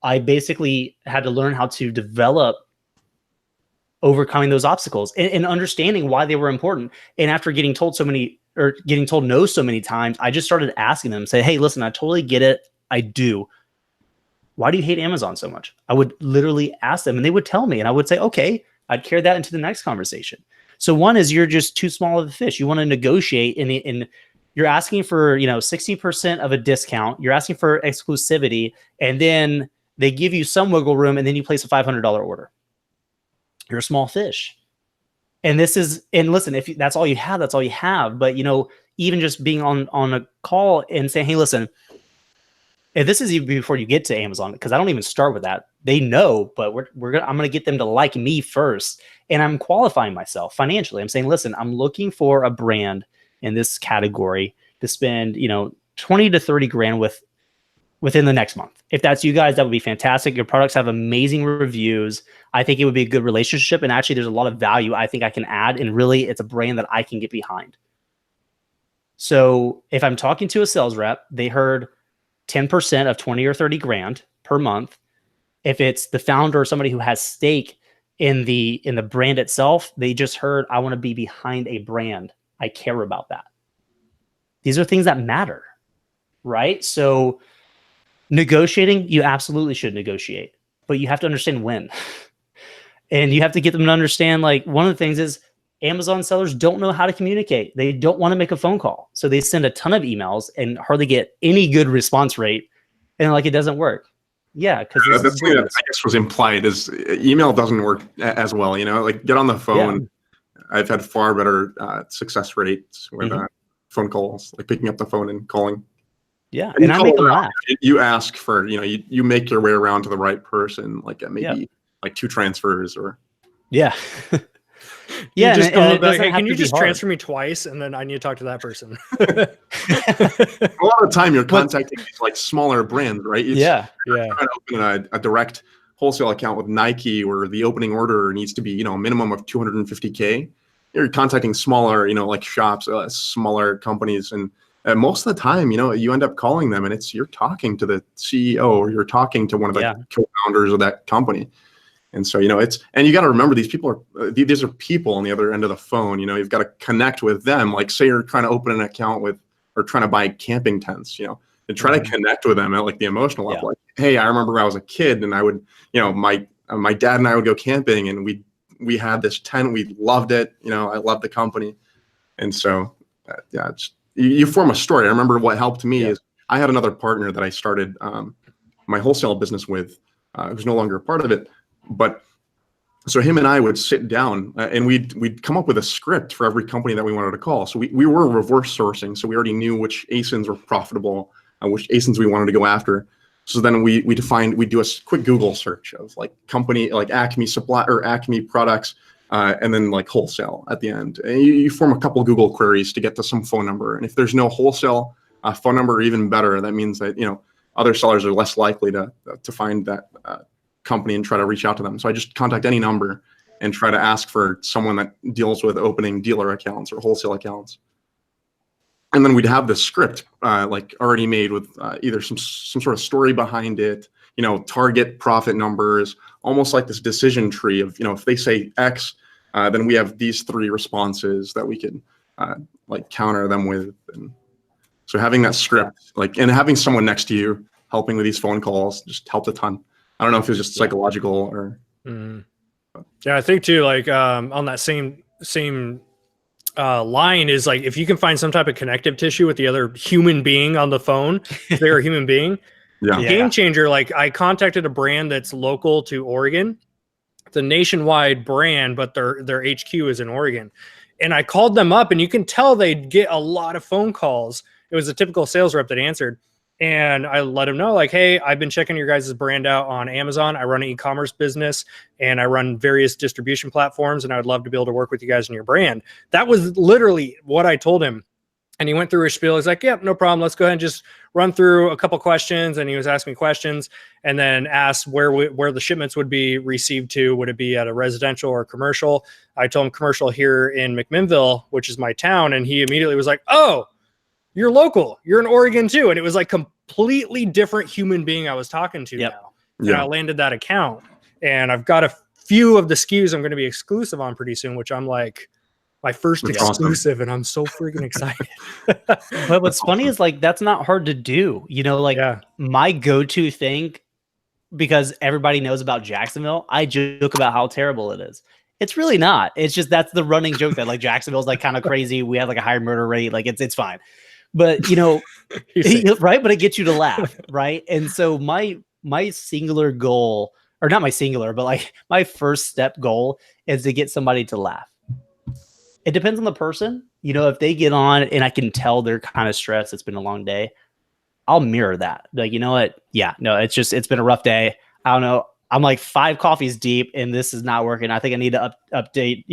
I basically had to learn how to develop overcoming those obstacles and understanding why they were important. And after getting told no so many times, I just started asking them, say, hey, listen, I totally get it. I do. Why do you hate Amazon so much? I would literally ask them, and they would tell me, and I would say, okay, I'd carry that into the next conversation. So one is, you're just too small of a fish. You want to negotiate, and you're asking for, 60% of a discount. You're asking for exclusivity, and then they give you some wiggle room, and then you place a $500 order. You're a small fish. And listen, if that's all you have, that's all you have. But, even just being on a call and saying, hey, listen, if this is even before you get to Amazon, because I don't even start with that. They know, but I'm going to get them to like me first. And I'm qualifying myself financially. I'm saying, listen, I'm looking for a brand in this category to spend, 20 to 30 grand with within the next month. If that's you guys, that would be fantastic. Your products have amazing reviews. I think it would be a good relationship. And actually, there's a lot of value I think I can add. And really, it's a brand that I can get behind. So if I'm talking to a sales rep, they heard 10% of 20 or 30 grand per month. If it's the founder or somebody who has stake in the brand itself, they just heard, I want to be behind a brand. I care about that. These are things that matter, right? So negotiating, you absolutely should negotiate, but you have to understand when. And you have to get them to understand, like, one of the things is Amazon sellers don't know how to communicate. They don't want to make a phone call. So they send a ton of emails and hardly get any good response rate. And like, it doesn't work. Yeah. Because that's something that I guess was implied is email doesn't work as well. Like get on the phone. Yeah. I've had far better success rates with phone calls, like picking up the phone and calling. Yeah. And I make them laugh. You ask for, you make your way around to the right person, like maybe like 2 transfers or. Yeah. Yeah, can you just transfer me twice, and then I need to talk to that person. A lot of the time, you're contacting these like smaller brands, right? You're trying to open a direct wholesale account with Nike, where the opening order needs to be a minimum of $250K. You're contacting smaller, like shops, smaller companies, and most of the time, you end up calling them, and you're talking to the CEO or you're talking to one of the co-founders of that company. And so, and you got to remember, these are people on the other end of the phone. You've got to connect with them. Like, say you're trying to open an account or trying to buy camping tents, and try to connect with them at like the emotional level. Like, hey, I remember when I was a kid and I would, my dad and I would go camping and we had this tent. We loved it. I loved the company. And so, you form a story. I remember what helped me is I had another partner that I started my wholesale business with, who's no longer a part of it. But so him and I would sit down and we'd come up with a script for every company that we wanted to call. So we were reverse sourcing. So we already knew which ASINs were profitable, which ASINs we wanted to go after. So then we do a quick Google search of like company, like Acme supply or Acme products, and then like wholesale at the end. And you form a couple Google queries to get to some phone number. And if there's no wholesale phone number, even better, that means that, other sellers are less likely to find that company and try to reach out to them. So I just contact any number and try to ask for someone that deals with opening dealer accounts or wholesale accounts. And then we'd have this script like already made with either some sort of story behind it, target profit numbers, almost like this decision tree of, if they say X, then we have these 3 responses that we could like counter them with. And so having that script, and having someone next to you helping with these phone calls just helped a ton. I don't know if it's just psychological or. Yeah, I think too, like on that same line is like, if you can find some type of connective tissue with the other human being on the phone, if they're a human being, game changer. Like, I contacted a brand that's local to Oregon. It's a nationwide brand, but their HQ is in Oregon. And I called them up, and you can tell they'd get a lot of phone calls. It was a typical sales rep that answered. And I let him know, like, hey, I've been checking your guys' brand out on Amazon. I run an e-commerce business and I run various distribution platforms, and I would love to be able to work with you guys in your brand. That was literally what I told him. And he went through his spiel. He's like, yep, no problem. Let's go ahead and just run through a couple questions. And he was asking me questions and then asked where the shipments would be received to. Would it be at a residential or commercial? I told him commercial here in McMinnville, which is my town. And he immediately was like, oh, you're local. You're in Oregon too. And it was like completely different human being I was talking to now. And I landed that account. And I've got a few of the SKUs I'm going to be exclusive on pretty soon, which I'm like, my first exclusive. Awesome. And I'm so freaking excited. But what's funny is like, that's not hard to do. My go-to thing, because everybody knows about Jacksonville, I joke about how terrible it is. It's really not. It's just, that's the running joke that like Jacksonville's like kind of crazy. We have like a higher murder rate. Like it's fine. But right. But it gets you to laugh. Right. And so my singular goal, or not my singular, but like my first step goal is to get somebody to laugh. It depends on the person. If they get on and I can tell they're kind of stressed, it's been a long day, I'll mirror that. Like, you know what? Yeah, no, it's been a rough day. I don't know. I'm like 5 coffees deep and this is not working. I think I need to update,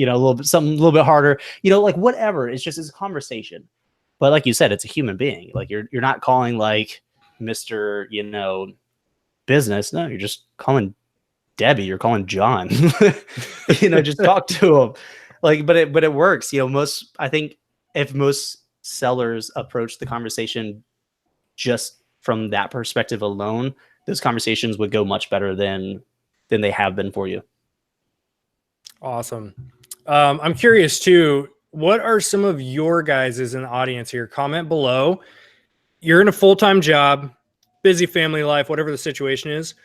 something a little bit harder, like whatever. It's a conversation. But like you said, it's a human being. Like you're not calling like, Mr. Business. No, you're just calling Debbie. You're calling John. Just talk to him. But it works. I think if most sellers approach the conversation just from that perspective alone, those conversations would go much better than they have been for you. Awesome. I'm curious too, what are some of your guys in the audience here? Comment below. You're in a full-time job, busy family life, whatever the situation is,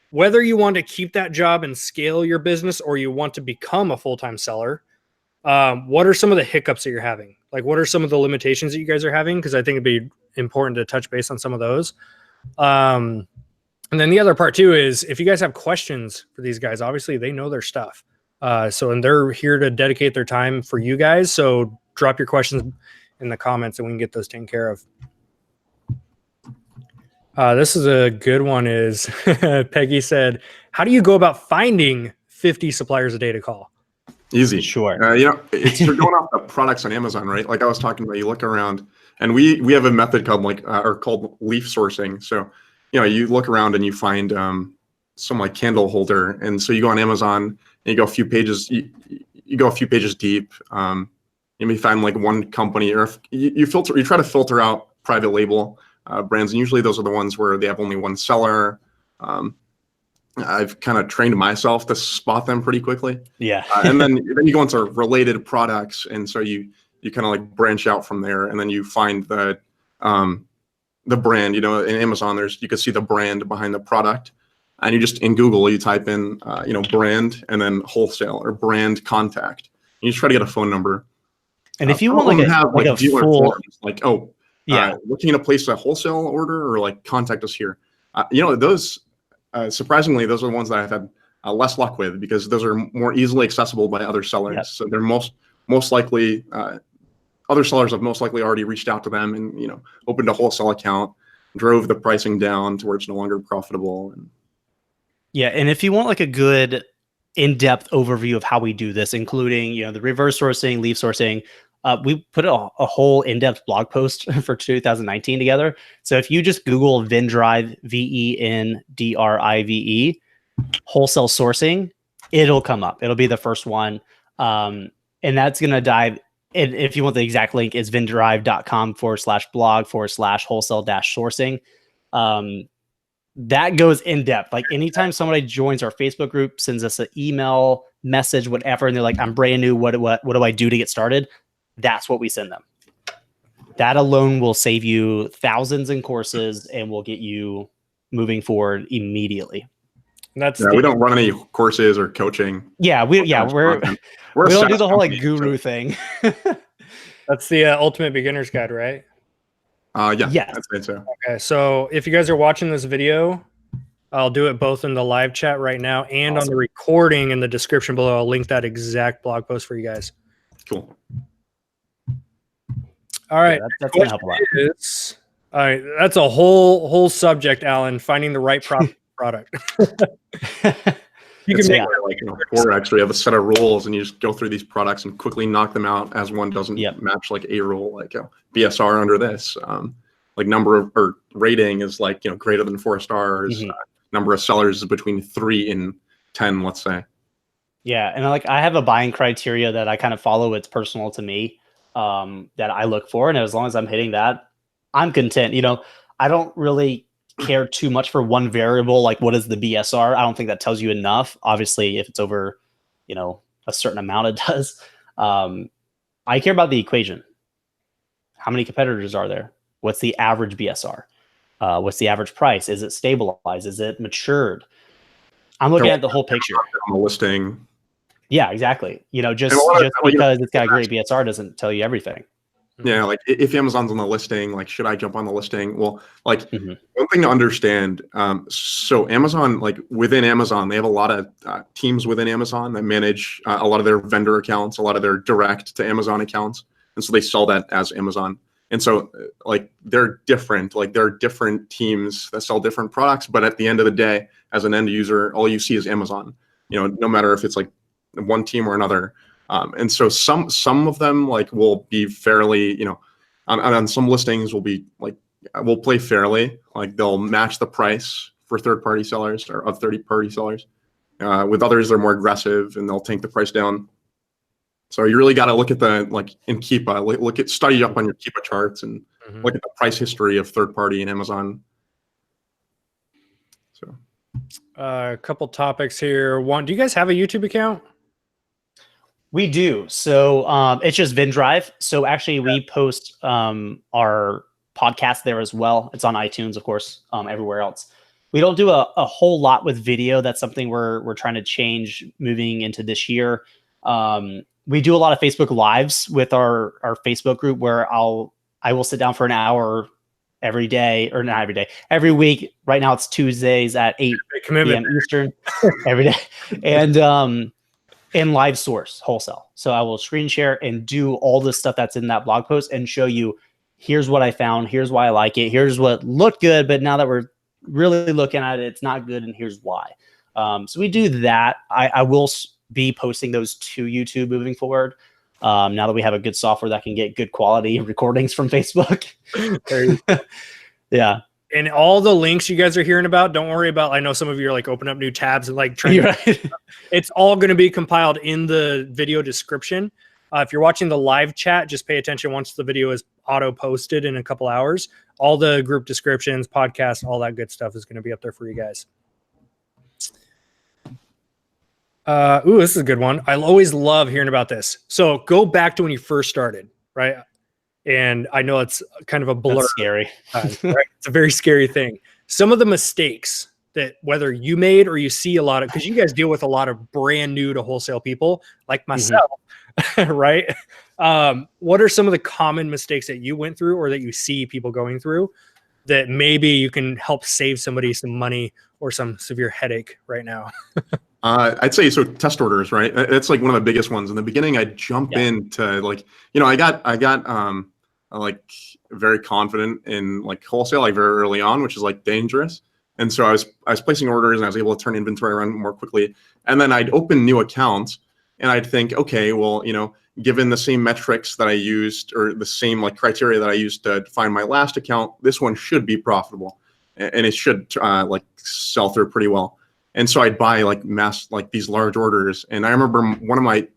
whether you want to keep that job and scale your business or you want to become a full-time seller. What are some of the hiccups that you're having? Like, what are some of the limitations that you guys are having? Because I think it'd be important to touch base on some of those. And then the other part too is if you guys have questions for these guys, obviously they know their stuff. And they're here to dedicate their time for you guys. So drop your questions in the comments and we can get those taken care of. This is a good one is Peggy said, how do you go about finding 50 suppliers a day to call? Easy. Sure. You're going off the products on Amazon, right? Like I was talking about, you look around and we have a method called leaf sourcing. So, you look around and you find some like candle holder. And so you go on Amazon and you go a few pages, you go a few pages deep. You may find like one company, or if you try to filter out private label brands. And usually those are the ones where they have only one seller. I've kind of trained myself to spot them pretty quickly. Yeah. And then you go into related products. And so you kind of like branch out from there, and then you find the brand, in Amazon, you can see the brand behind the product, and you just in Google, you type in, brand and then wholesale or brand contact. And you just try to get a phone number. And if you want a dealer full, forms, looking to place a wholesale order or like contact us here. Those, surprisingly, those are the ones that I've had less luck with because those are more easily accessible by other sellers. Yep. So they're most likely, other sellers have most likely already reached out to them and, opened a wholesale account, drove the pricing down to where it's no longer profitable. Yeah. And if you want like a good in-depth overview of how we do this, including, the reverse sourcing, leaf sourcing, we put a whole in-depth blog post for 2019 together. So if you just Google Vendrive, VENDRIVE, wholesale sourcing, it'll come up. It'll be the first one. And that's going to dive. And if you want the exact link, is vendrive.com/blog/wholesale-sourcing. That goes in depth. Like anytime somebody joins our Facebook group, sends us an email, message, whatever, and they're like, I'm brand new. What do I do to get started? That's what we send them. That alone will save you thousands in courses and will get you moving forward immediately. We don't run any courses or coaching. Yeah, we don't do the whole like guru thing. That's the ultimate beginner's guide, right? Yeah, I'd say so. Okay, so if you guys are watching this video, I'll do it both in the live chat right now and on the recording in the description below. I'll link that exact blog post for you guys. Cool. All right. Yeah, that's gonna help a lot. All right, that's a whole subject, Alan. Finding the right product. You can make like Forex, where you have a set of rules and you just go through these products and quickly knock them out as one doesn't match like a rule, like a BSR under this. Like number of or rating is like greater than 4 stars. Mm-hmm. Number of sellers is between 3 and 10, let's say. Yeah, and like I have a buying criteria that I kind of follow. It's personal to me that I look for, and as long as I'm hitting that, I'm content. I don't really care too much for one variable, like what is the BSR. I don't think that tells you enough. Obviously, if it's over, a certain amount, it does. I care about the equation. How many competitors are there? What's the average BSR? What's the average price? Is it stabilized? Is it matured? I'm looking at the whole picture. On the listing. Yeah, exactly. Just because it's got a great BSR doesn't tell you everything. Yeah, like if Amazon's on the listing, like should I jump on the listing? Well, like one thing to understand. So Amazon, like within Amazon, they have a lot of teams within Amazon that manage a lot of their vendor accounts, a lot of their direct to Amazon accounts, and so they sell that as Amazon. And so like they're different. Like there are different teams that sell different products, but at the end of the day, as an end user, all you see is Amazon. No matter if it's like one team or another. And so some of them like will be fairly, on some listings will be like, will play fairly. Like they'll match the price for third-party sellers or of third-party sellers. With others, they're more aggressive and they'll tank the price down. So you really got to look at in Keepa, study up on your Keepa charts and look at the price history of third-party and Amazon. So a couple topics here. One, do you guys have a YouTube account? We do. So it's just Vendrive. So actually we post our podcast there as well. It's on iTunes, of course, everywhere else. We don't do a whole lot with video. That's something we're trying to change moving into this year. We do a lot of Facebook Lives with our Facebook group where I will sit down for an hour every day, or not every day, every week. Right now it's Tuesdays at 8 p.m. Eastern every day. And live source wholesale. So I will screen share and do all the stuff that's in that blog post and show you, here's what I found, here's why I like it, here's what looked good, but now that we're really looking at it, it's not good, and here's why. So we do that. I will be posting those to YouTube moving forward. Now that we have a good software that can get good quality recordings from Facebook. Yeah. And all the links you guys are hearing about, don't worry about, I know some of you are like open up new tabs and like trying to, it's all going to be compiled in the video description. If you're watching the live chat, just pay attention once the video is auto posted in a couple hours. All the group descriptions, podcasts, all that good stuff is going to be up there for you guys. This is a good one. I always love hearing about this. So go back to when you first started, right? And I know it's kind of a blur. That's scary. Right? It's a very scary thing. Some of the mistakes that whether you made or you see a lot of, because you guys deal with a lot of brand new to wholesale people like myself, right? What are some of the common mistakes that you went through or that you see people going through that maybe you can help save somebody some money or some severe headache right now? I'd say so. Test orders, right? That's like one of the biggest ones. In the beginning, I'd jump into I got like very confident in like wholesale like very early on, which is like dangerous. And so I was placing orders and I was able to turn inventory around more quickly. And then I'd open new accounts and I'd think, okay, well, given the same metrics that I used or the same like criteria that I used to find my last account, this one should be profitable and it should like sell through pretty well. And so I'd buy like these large orders. And I remember one of my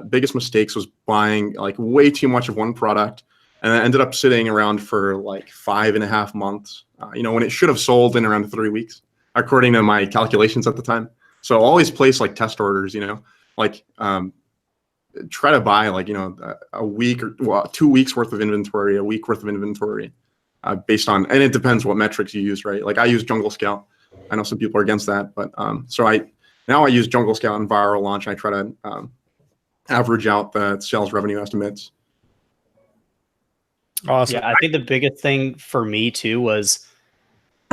biggest mistakes was buying like way too much of one product. And I ended up sitting around for like 5.5 months, when it should have sold in around 3 weeks, according to my calculations at the time. So always place like test orders, try to buy like, a week or 2 weeks worth of inventory, a week worth of inventory based on, and it depends what metrics you use, right? Like I use Jungle Scout. I know some people are against that, but so I use Jungle Scout and Viral Launch. And I try to average out the sales revenue estimates. Awesome. Yeah, I think the biggest thing for me too was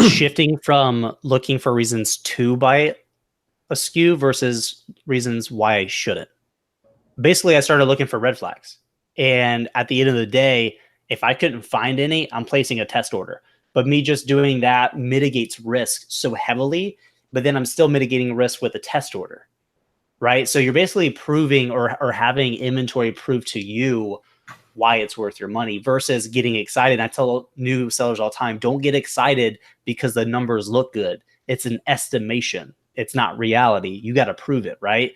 shifting from looking for reasons to buy a SKU versus reasons why I shouldn't. Basically, I started looking for red flags. And at the end of the day, if I couldn't find any, I'm placing a test order. But me just doing that mitigates risk so heavily, but then I'm still mitigating risk with a test order, right? So you're basically proving or having inventory prove to you why it's worth your money versus getting excited. I tell new sellers all the time, don't get excited because the numbers look good. It's an estimation. It's not reality. You got to prove it, right?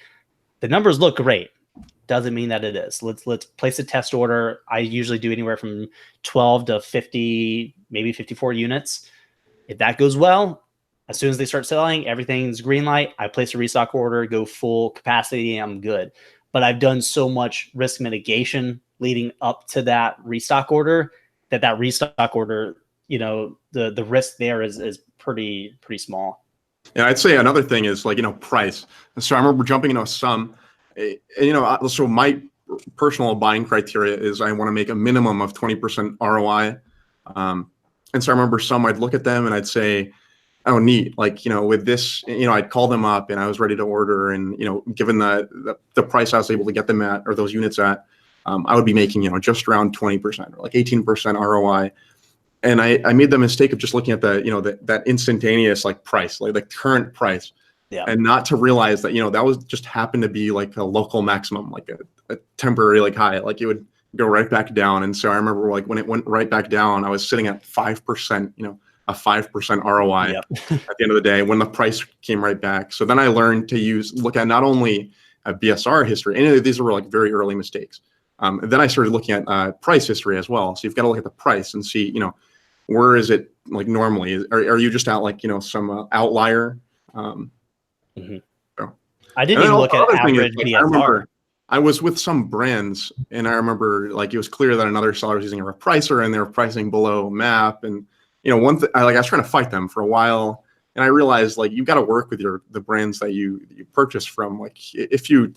The numbers look great. Doesn't mean that it is. Let's place a test order. I usually do anywhere from 12 to 50, maybe 54 units. If that goes well, as soon as they start selling, everything's green light. I place a restock order, go full capacity, and I'm good. But I've done so much risk mitigation leading up to that restock order that restock order, the risk there is pretty small. Yeah, I'd say another thing is like, price. And so I remember jumping into some, so my personal buying criteria is I want to make a minimum of 20% ROI. And so I remember some, I'd look at them and I'd say, oh, neat. Like, with this, I'd call them up and I was ready to order. And, given the price I was able to get them at or those units at, I would be making, just around 20% or like 18% ROI. And I made the mistake of just looking at that instantaneous like price, like the current price. Yeah. And not to realize that, that was just happened to be like a local maximum, like a temporary like high. Like it go right back down. And so I remember like when it went right back down, I was sitting at 5%, a 5% ROI at the end of the day when the price came right back. So then I learned to look at not only a BSR history, and these were like very early mistakes. Then I started looking at price history as well. So you've got to look at the price and see, where is it like normally? Are you just at like, some outlier? So. I didn't even look at average like, BSR. I was with some brands, and I remember like it was clear that another seller was using a repricer, and they were pricing below MAP. And one thing, I was trying to fight them for a while, and I realized like you've got to work with the brands that you purchase from. Like if you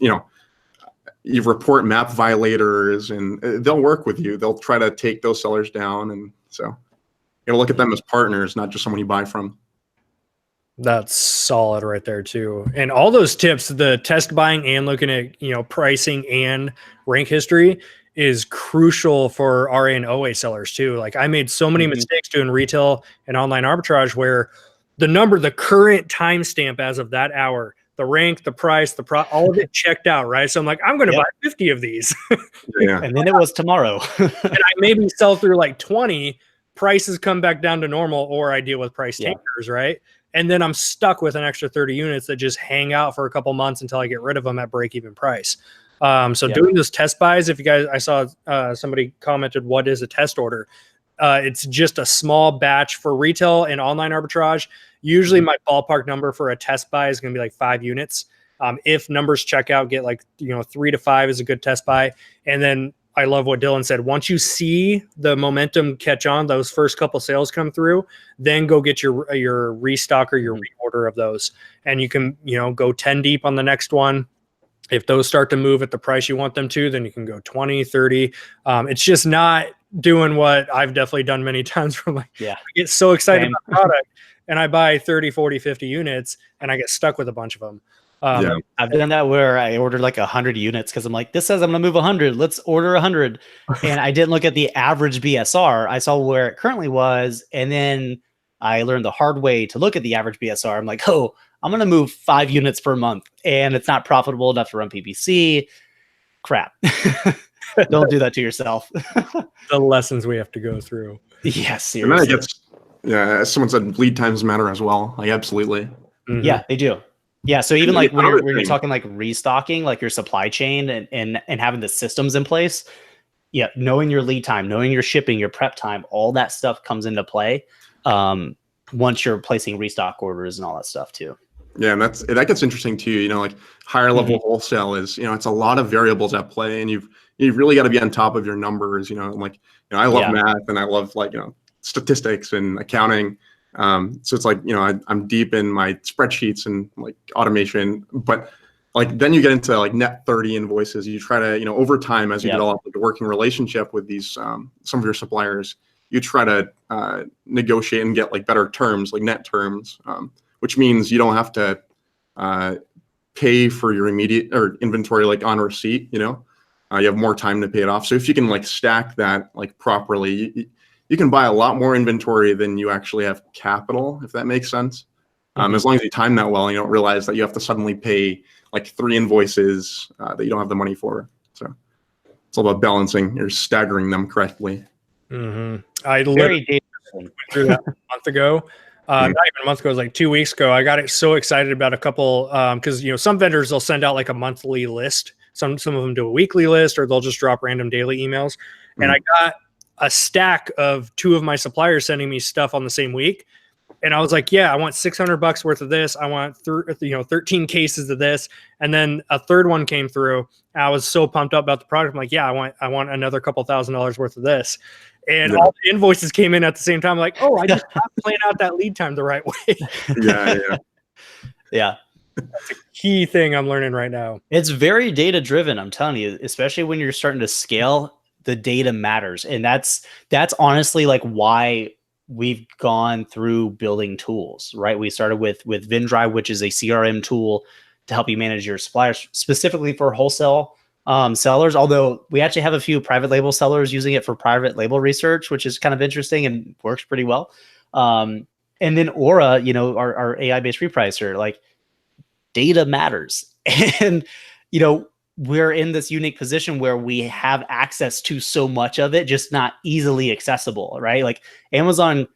report MAP violators, and they'll work with you. They'll try to take those sellers down, and so you got to look at them as partners, not just someone you buy from. That's solid right there too. And all those tips, the test buying and looking at, pricing and rank history is crucial for RA and OA sellers too. Like I made so many mistakes doing retail and online arbitrage where the current timestamp as of that hour, the rank, the price, all of it checked out, right? So I'm like, I'm going to buy 50 of these. And then it was tomorrow. And I maybe sell through like 20, prices come back down to normal, or I deal with price takers, right? And then I'm stuck with an extra 30 units that just hang out for a couple months until I get rid of them at break-even price. Doing those test buys, if you guys, I saw somebody commented, what is a test order? It's just a small batch for retail and online arbitrage. Usually my ballpark number for a test buy is going to be like 5 units. If numbers check out, get like, 3 to 5 is a good test buy. And then I love what Dillon said. Once you see the momentum catch on, those first couple sales come through, then go get your restock or your reorder of those. And you can, go 10 deep on the next one. If those start to move at the price you want them to, then you can go 20, 30. It's just not doing what I've definitely done many times from I get so excited about the product and I buy 30, 40, 50 units and I get stuck with a bunch of them. I've done that where I ordered like 100 units because I'm like, this says I'm going to move 100. Let's order 100. And I didn't look at the average BSR. I saw where it currently was. And then I learned the hard way to look at the average BSR. I'm like, oh, I'm going to move 5 units per month and it's not profitable enough to run PPC. Crap. Don't do that to yourself. The lessons we have to go through. Yes. Seriously. And then it gets, as someone said, lead times matter as well. Like, absolutely. Mm-hmm. Yeah, they do. Yeah, so even like when you're talking like restocking, like your supply chain and having the systems in place, knowing your lead time, knowing your shipping, your prep time, all that stuff comes into play once you're placing restock orders and all that stuff too. Yeah, and that gets interesting too. Like higher level wholesale is, it's a lot of variables at play, and you've really got to be on top of your numbers. I love math and I love statistics and accounting. So it's like, I'm deep in my spreadsheets and like automation, but like, then you get into like net 30 invoices. You try to, over time, as you develop a working relationship with these, some of your suppliers, you try to negotiate and get like better terms, like net terms, which means you don't have to pay for your immediate or inventory, like on receipt, you have more time to pay it off. So if you can like stack that like properly, you can buy a lot more inventory than you actually have capital, if that makes sense. As long as you time that well, and you don't realize that you have to suddenly pay like 3 invoices that you don't have the money for. So it's all about balancing or staggering them correctly. I literally went through that a month ago. Not even a month ago, it was like 2 weeks ago. I got it so excited about a couple, because some vendors, they'll send out like a monthly list. Some of them do a weekly list, or they'll just drop random daily emails. And I got a stack of 2 of my suppliers sending me stuff on the same week. And I was like, I want $600 worth of this. I want 13 cases of this. And then a third one came through. I was so pumped up about the product. I'm like, I want another couple $1,000s worth of this. And all the invoices came in at the same time. I'm like, oh, I just have to plan out that lead time the right way. Yeah. That's a key thing I'm learning right now. It's very data driven. I'm telling you, especially when you're starting to scale, the data matters. And that's honestly like why we've gone through building tools, right? We started with Vendrive, which is a CRM tool to help you manage your suppliers, specifically for wholesale sellers. Although we actually have a few private label sellers using it for private label research, which is kind of interesting and works pretty well. And then Aura, our AI-based repricer, like data matters. And, we're in this unique position where we have access to so much of it, just not easily accessible, right? Like Amazon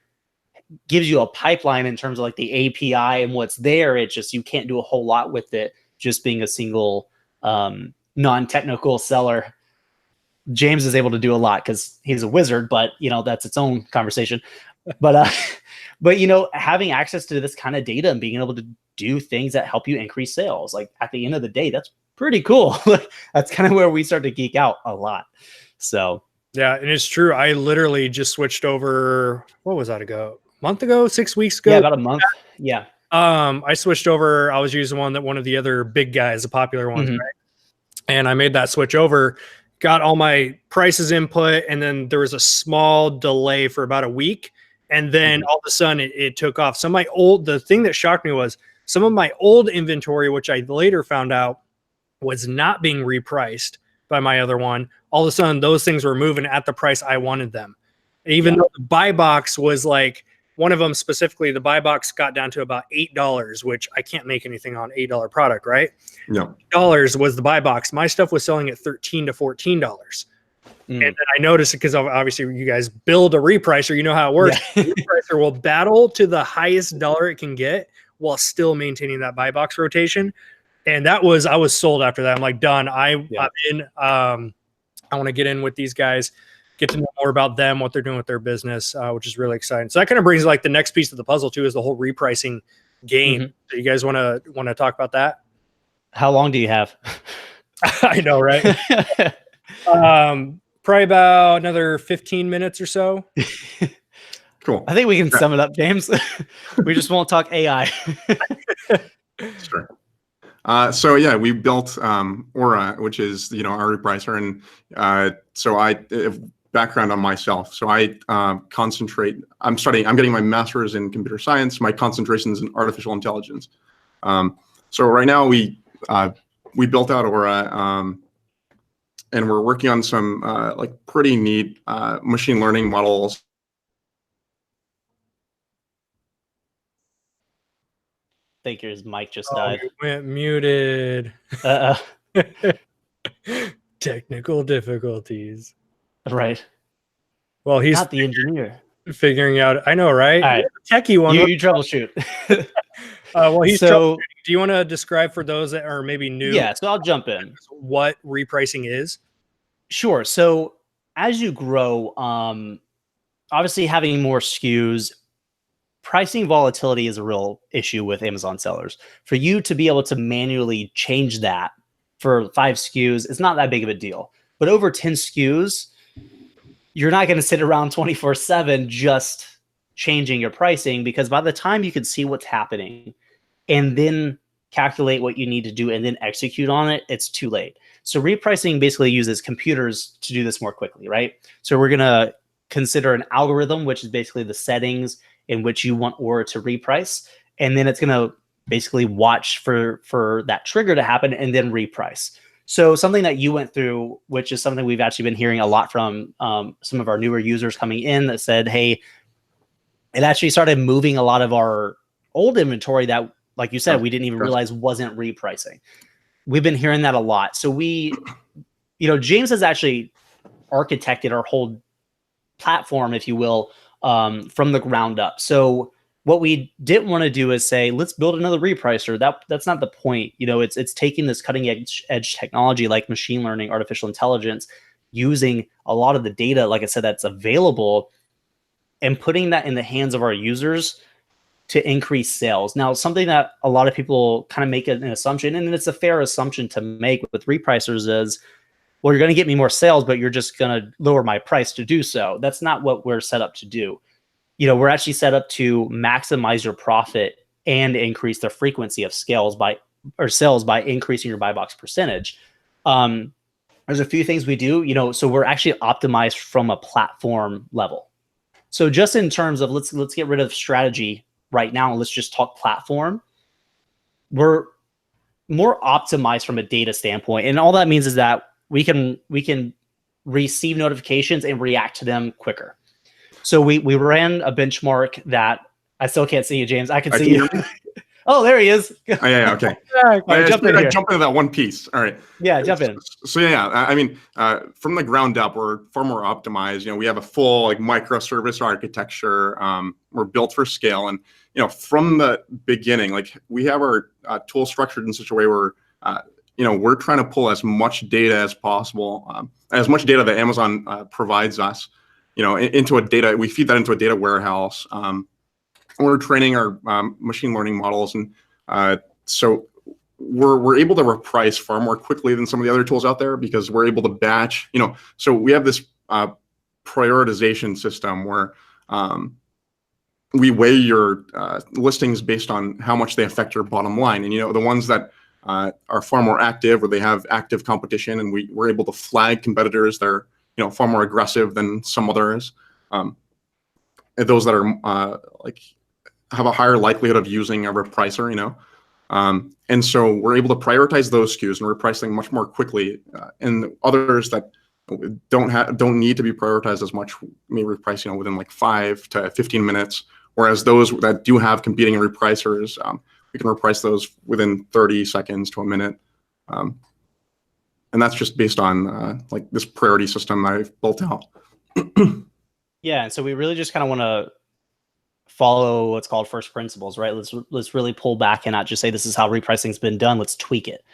gives you a pipeline in terms of like the API and what's there. It's just, you can't do a whole lot with it just being a single non-technical seller. James is able to do a lot because he's a wizard, but that's its own conversation. But having access to this kind of data and being able to do things that help you increase sales, like at the end of the day, that's pretty cool. That's kind of where we start to geek out a lot. So yeah, and it's true. I literally just switched over. What was that ago? A month ago? 6 weeks ago? Yeah, about a month. Yeah. I switched over. I was using one of the other big guys, the popular ones, right? And I made that switch over, got all my prices input, and then there was a small delay for about a week. And then all of a sudden it took off. The thing that shocked me was some of my old inventory, which I later found out was not being repriced by my other one. All of a sudden those things were moving at the price I wanted them. Even though the buy box was like, one of them specifically, the buy box got down to about $8, which I can't make anything on $8 product, right? No. $8 was the buy box. My stuff was selling at $13 to $14. And then I noticed it because obviously you guys build a repricer, you know how it works. Yeah. The repricer will battle to the highest dollar it can get while still maintaining that buy box rotation. And I was sold after that. I'm like, done. I'm in. I want to get in with these guys, get to know more about them, what they're doing with their business, which is really exciting. So that kind of brings like the next piece of the puzzle too, is the whole repricing game. So you guys want to talk about that? How long do you have? I know, right? Probably about another 15 minutes or so. Cool. I think we can sum it up, James. We just won't talk AI. Sure. So yeah, we built Aura, which is our repricer, and so background on myself. So I concentrate. I'm getting my master's in computer science. My concentration is in artificial intelligence. So right now we built out Aura, and we're working on some like pretty neat machine learning models. I think his mic just died. It went muted. Technical difficulties. Right. Well, he's not the engineer. Figuring out. I know, right? All right. Techie one. You troubleshoot. Well, he's troubleshooting. Do you want to describe for those that are maybe new? Yeah, so I'll jump in. What repricing is? Sure. So as you grow, obviously having more SKUs, pricing volatility is a real issue with Amazon sellers. For you to be able to manually change that for 5 SKUs, it's not that big of a deal. But over 10 SKUs, you're not going to sit around 24/7 just changing your pricing, because by the time you can see what's happening and then calculate what you need to do and then execute on it, it's too late. So repricing basically uses computers to do this more quickly, right? So we're going to consider an algorithm, which is basically the settings in which you want Aura to reprice. And then it's going to basically watch for that trigger to happen and then reprice. So something that you went through, which is something we've actually been hearing a lot from some of our newer users coming in, that said, hey, it actually started moving a lot of our old inventory that, like you said, we didn't even realize wasn't repricing. We've been hearing that a lot. So James has actually architected our whole platform, if you will, from the ground up. So what we didn't want to do is say, let's build another repricer. That's not the point. It's taking this cutting edge technology like machine learning, artificial intelligence, using a lot of the data, like I said, that's available, and putting that in the hands of our users to increase sales. Now, something that a lot of people kind of make an assumption, and it's a fair assumption to make with repricers, is, well, you're going to get me more sales, but you're just going to lower my price to do so. That's not what we're set up to do. We're actually set up to maximize your profit and increase the frequency of sales by increasing your buy box percentage. There's a few things we do, so we're actually optimized from a platform level. So just in terms of let's get rid of strategy right now, and let's just talk platform. We're more optimized from a data standpoint, and all that means is that we can receive notifications and react to them quicker. So we ran a benchmark that I still can't see you, James. I can see you. Oh, there he is. Oh, yeah, okay. Right, jump in here. Jump into that one piece. All right. Yeah, jump in. So yeah, I mean, from the ground up, we're far more optimized. You know, we have a full like microservice architecture. We're built for scale, and you know, from the beginning, like we have our tool structured in such a way where you know, we're trying to pull as much data as possible, as much data that Amazon provides us, you know, into a data. We feed that into a data warehouse. We're training our machine learning models, and so we're able to reprice far more quickly than some of the other tools out there because we're able to batch. You know, so we have this prioritization system where we weigh your listings based on how much they affect your bottom line, and you know, the ones that are far more active or they have active competition, and we're able to flag competitors that are, you know, far more aggressive than some others. And those that are like have a higher likelihood of using a repricer, you know. And so we're able to prioritize those SKUs and reprice them much more quickly. And others that don't need to be prioritized as much may reprice, you know, within like 5 to 15 minutes. Whereas those that do have competing repricers, we can reprice those within 30 seconds to a minute. And that's just based on like this priority system that I've built out. Yeah, and so we really just kind of want to follow what's called first principles, right? Let's really pull back and not just say this is how repricing's been done. Let's tweak it.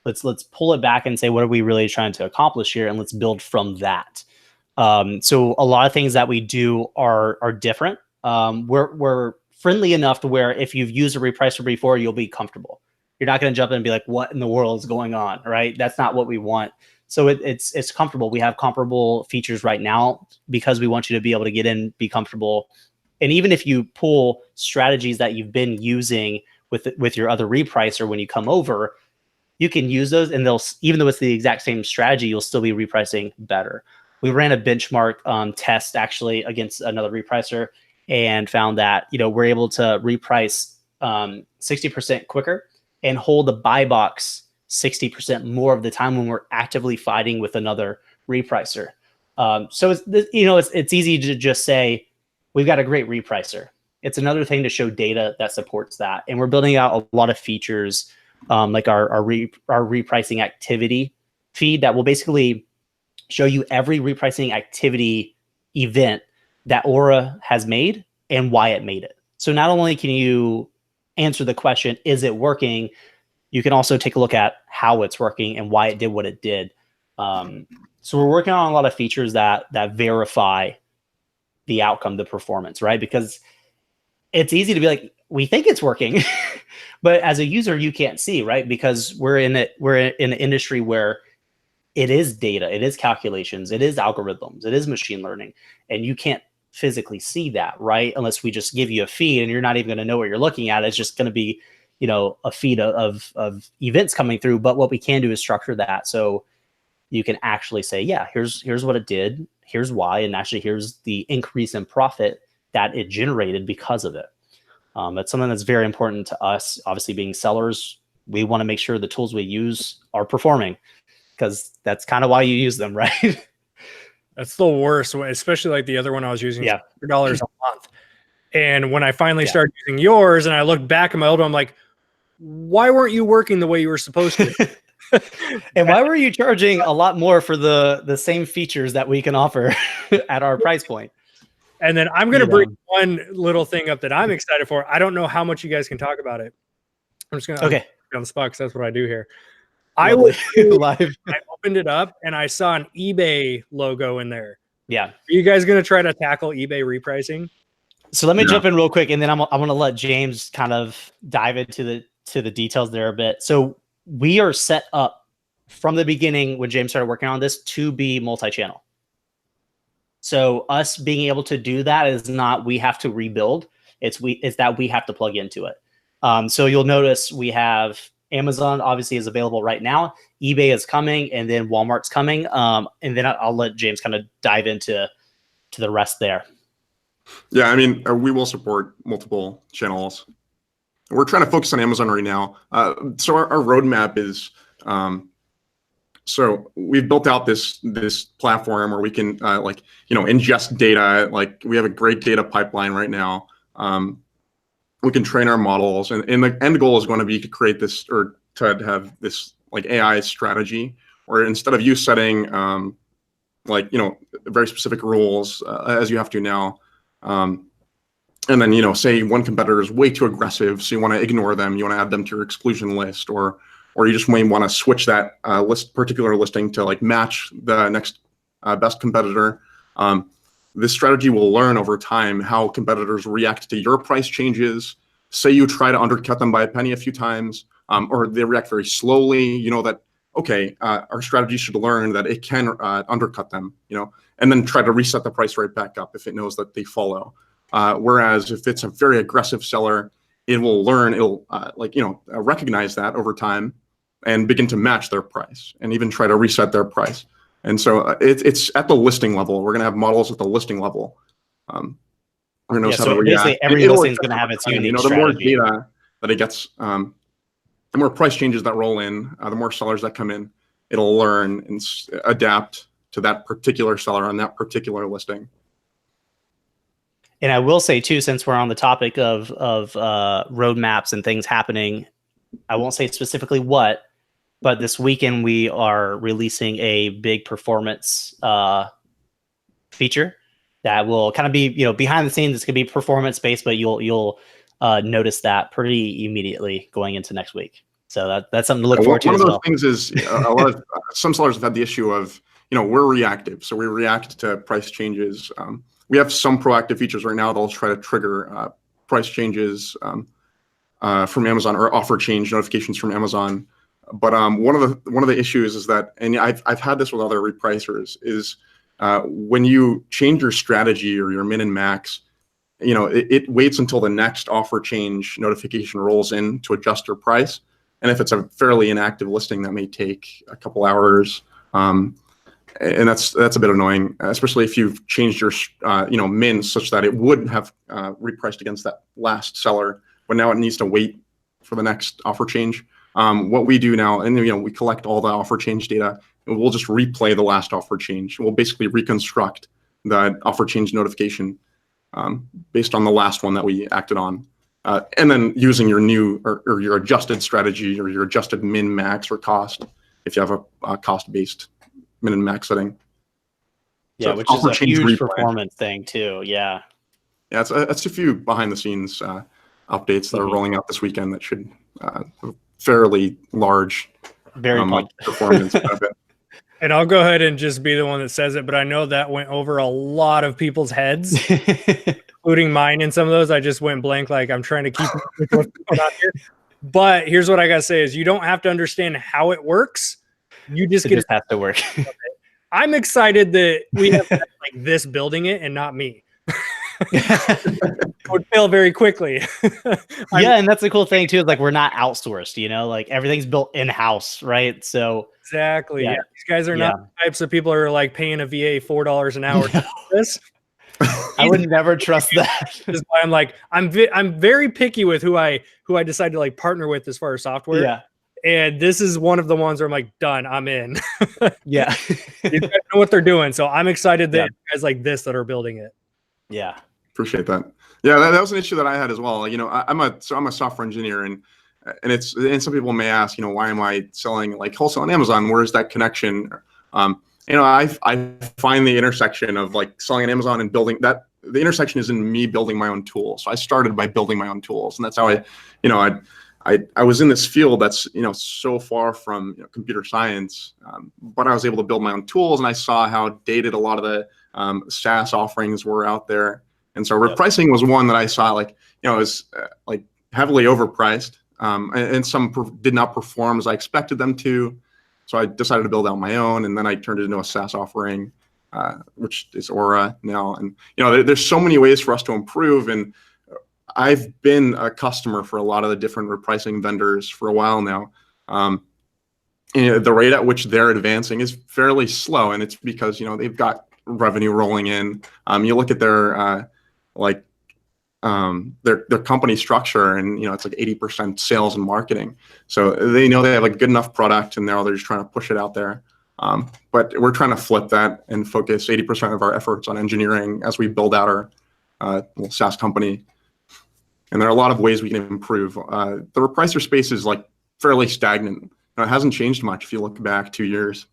Let's pull it back and say what are we really trying to accomplish here, and let's build from that. So a lot of things that we do are different. We're friendly enough to where if you've used a repricer before, you'll be comfortable. You're not going to jump in and be like, what in the world is going on, right? That's not what we want. So it's comfortable. We have comparable features right now because we want you to be able to get in, be comfortable. And even if you pull strategies that you've been using with your other repricer when you come over, you can use those, and they'll, even though it's the exact same strategy, you'll still be repricing better. We ran a benchmark test actually against another repricer and found that, you know, we're able to reprice 60% quicker and hold the buy box 60% more of the time when we're actively fighting with another repricer. So it's easy to just say we've got a great repricer. It's another thing to show data that supports that, and we're building out a lot of features like our repricing activity feed that will basically show you every repricing activity event that Aura has made and why it made it. So not only can you answer the question, is it working? You can also take a look at how it's working and why it did what it did. So we're working on a lot of features that verify the outcome, the performance, right? Because it's easy to be like, we think it's working, but as a user, you can't see, right? Because we're in an industry where it is data, it is calculations, it is algorithms, it is machine learning, and you can't physically see that, right? Unless we just give you a feed and you're not even going to know what you're looking at. It's just going to be, you know, a feed of events coming through. But what we can do is structure that so you can actually say, yeah, here's what it did, here's why, and actually here's the increase in profit that it generated because of it. That's something that's very important to us. Obviously, being sellers, we want to make sure the tools we use are performing, because that's kind of why you use them, right? That's the worst, especially like the other one I was using, yeah, $100 a month. And when I finally started using yours and I looked back at my old one, I'm like, why weren't you working the way you were supposed to? And why were you charging a lot more for the same features that we can offer at our price point? And then I'm going to bring one little thing up that I'm excited for. I don't know how much you guys can talk about it. I'm just going to on the spot because that's what I do here. I opened it up and I saw an eBay logo in there. Yeah. Are you guys going to try to tackle eBay repricing? So let me jump in real quick, and then I'm going to let James kind of dive into the details there a bit. So we are set up from the beginning when James started working on this to be multi-channel. So us being able to do that is not we have to rebuild. It's that we have to plug into it. So you'll notice we have Amazon obviously is available right now. eBay is coming, and then Walmart's coming. And then I'll let James kind of dive into the rest there. Yeah, I mean, we will support multiple channels. We're trying to focus on Amazon right now. So our roadmap is, so we've built out this platform where we can ingest data. Like we have a great data pipeline right now. we can train our models, and the end goal is going to be to create this, or to have this like AI strategy, or instead of you setting very specific rules as you have to now, and then say one competitor is way too aggressive, so you want to ignore them, you want to add them to your exclusion list, or you just may want to switch that particular listing to like match the next best competitor. This strategy will learn over time how competitors react to your price changes. Say you try to undercut them by a penny a few times, or they react very slowly, that, okay, our strategy should learn that it can undercut them, and then try to reset the price right back up if it knows that they follow. Whereas if it's a very aggressive seller, it will learn, it'll recognize that over time and begin to match their price and even try to reset their price. And so it's at the listing level. We're going to have models at the listing level. So basically every listing is going to have its unique the more data that it gets, the more price changes that roll in, the more sellers that come in, it'll learn and adapt to that particular seller on that particular listing. And I will say too, since we're on the topic of roadmaps and things happening, I won't say specifically what, but this weekend we are releasing a big performance feature that will kind of be, behind the scenes. It's going to be performance based, but you'll notice that pretty immediately going into next week. So that's something to look forward to. One of those things is some sellers have had the issue of, we're reactive, so we react to price changes. We have some proactive features right now that'll try to trigger price changes from Amazon, or offer change notifications from Amazon. But one of the issues is that, and I've had this with other repricers, is when you change your strategy or your min and max, it waits until the next offer change notification rolls in to adjust your price. And if it's a fairly inactive listing, that may take a couple hours. And that's a bit annoying, especially if you've changed your min such that it would have repriced against that last seller, but now it needs to wait for the next offer change. What we do now, and we collect all the offer change data, and we'll just replay the last offer change. We'll basically reconstruct the offer change notification based on the last one that we acted on, and then using your new or your adjusted strategy or your adjusted min, max, or cost, if you have a cost-based min and max setting. Yeah, so which is a huge performance thing too. Yeah. Yeah, it's a few behind the scenes updates that are rolling out this weekend that should fairly large performance benefit. And I'll go ahead and just be the one that says it, but I know that went over a lot of people's heads, including mine. In some of those, I just went blank, like I'm trying to keep what's going on here. But here's what I gotta say: is you don't have to understand how it works. You just have to work. I'm excited that we have like this building it and not me. It would fail very quickly. Yeah, and that's the cool thing too. Is like we're not outsourced, like everything's built in house, right? So exactly. Yeah. These guys are not the types of people who are like paying a VA $4 an hour. To this. I would never trust that. That's why I'm like I'm very picky with who I decide to like partner with as far as software. Yeah. And this is one of the ones where I'm like, done, I'm in. Yeah. These guys know what they're doing. So I'm excited that guys like this that are building it. Yeah. Appreciate that. Yeah, that was an issue that I had as well. I'm a software engineer, and some people may ask, why am I selling like wholesale on Amazon? Where is that connection? I find the intersection of like selling on Amazon and building that. The intersection is in me building my own tools. So I started by building my own tools, and that's how I was in this field that's so far from computer science, but I was able to build my own tools, and I saw how dated a lot of the SaaS offerings were out there. And so repricing was one that I saw it was like heavily overpriced, and some did not perform as I expected them to. So I decided to build out my own, and then I turned it into a SaaS offering, which is Aura now. And there's so many ways for us to improve. And I've been a customer for a lot of the different repricing vendors for a while now. The rate at which they're advancing is fairly slow, and it's because they've got revenue rolling in. You look at their their company structure, and it's like 80% sales and marketing. So they know they have a good enough product, and they're just trying to push it out there. But we're trying to flip that and focus 80% of our efforts on engineering as we build out our SaaS company. And there are a lot of ways we can improve. The repricer space is like fairly stagnant. It hasn't changed much if you look back 2 years.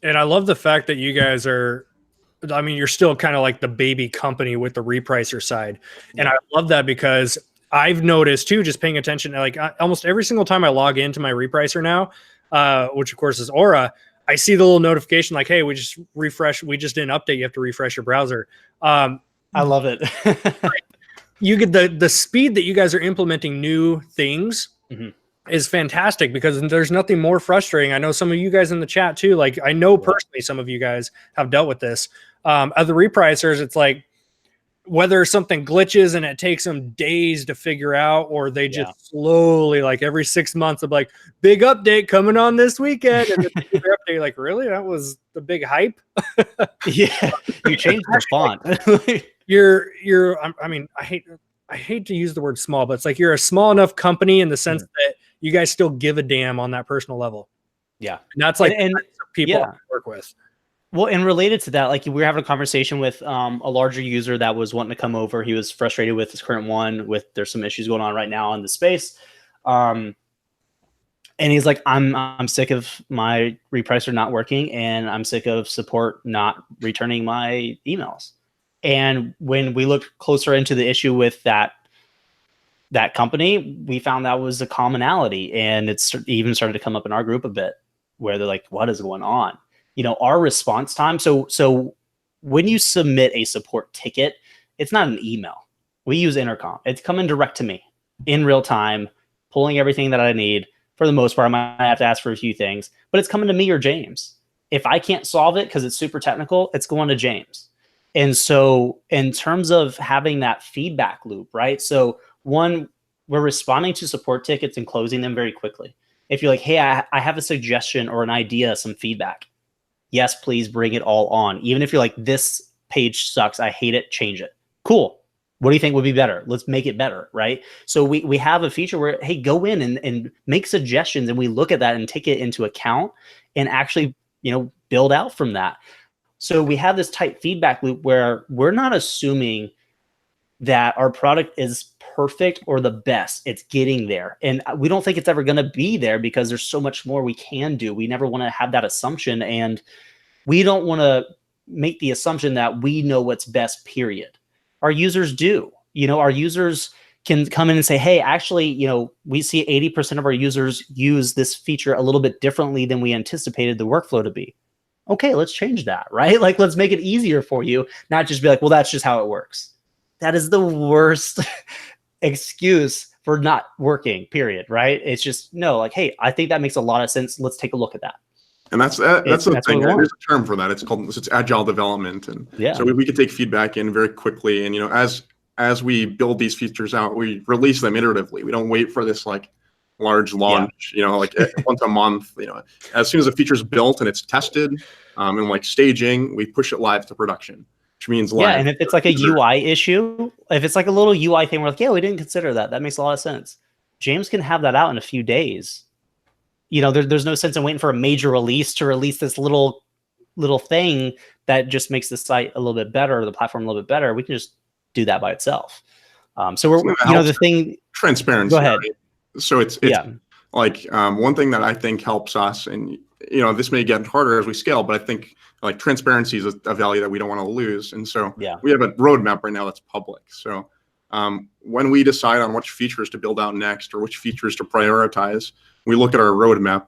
And I love the fact that you guys are, I mean, you're still kind of like the baby company with the repricer side. And I love that because I've noticed too, just paying attention to like almost every single time I log into my repricer now, which of course is Aura, I see the little notification like, hey, we just refresh. We just did an update. You have to refresh your browser. I love it. You get the speed that you guys are implementing new things is fantastic because there's nothing more frustrating. I know some of you guys in the chat too. Like I know personally, some of you guys have dealt with this. Other repricers, it's like whether something glitches and it takes them days to figure out, or they just slowly, like every 6 months, of like big update coming on this weekend, and the big update, like really, that was the big hype. Yeah, you changed the font. I mean, I hate to use the word small, but it's like you're a small enough company in the sense that you guys still give a damn on that personal level. Yeah. And that's like and people I work with. Well, and related to that, like we were having a conversation with a larger user that was wanting to come over. He was frustrated with his current one. There's some issues going on right now in the space, and he's like, "I'm sick of my repricer not working, and I'm sick of support not returning my emails." And when we looked closer into the issue with that company, we found that was a commonality, and it's even started to come up in our group a bit, where they're like, "What is going on?" You know, our response time. So when you submit a support ticket, it's not an email. We use Intercom. It's coming direct to me in real time, pulling everything that I need. For the most part, I might have to ask for a few things, but it's coming to me or James. If I can't solve it because it's super technical, it's going to James. And so in terms of having that feedback loop, right? So one, we're responding to support tickets and closing them very quickly. If you're like, hey, I have a suggestion or an idea, some feedback. Yes, please bring it all on. Even if you're like, this page sucks, I hate it, change it. Cool. What do you think would be better? Let's make it better, right? So we have a feature where, hey, go in and make suggestions, and we look at that and take it into account and actually, build out from that. So we have this tight feedback loop where we're not assuming that our product is perfect or the best. It's getting there. And we don't think it's ever going to be there because there's so much more we can do. We never want to have that assumption. And we don't want to make the assumption that we know what's best, period. Our users do. Our users can come in and say, hey, actually, we see 80% of our users use this feature a little bit differently than we anticipated the workflow to be. Okay, let's change that, right? Like, let's make it easier for you, not just be like, well, that's just how it works. That is the worst excuse for not working, period, right? It's just, no, like, hey, I think that makes a lot of sense. Let's take a look at that. And that's the thing. There's a term for that. It's agile development. And so we could take feedback in very quickly. And, as we build these features out, we release them iteratively. We don't wait for this like large launch, like once a month. As soon as the feature's built and it's tested and like staging, we push it live to production, which means live. Yeah, and if it's like a UI issue, if it's like a little UI thing, we're like, yeah, we didn't consider that. That makes a lot of sense. James can have that out in a few days. There's no sense in waiting for a major release to release this little thing that just makes the site a little bit better, or the platform a little bit better. We can just do that by itself. So we're, the thing. Transparency. Go ahead. Right? So it's like one thing that I think helps us, and this may get harder as we scale, but I think like transparency is a value that we don't want to lose. And so we have a roadmap right now that's public. So when we decide on which features to build out next or which features to prioritize, we look at our roadmap.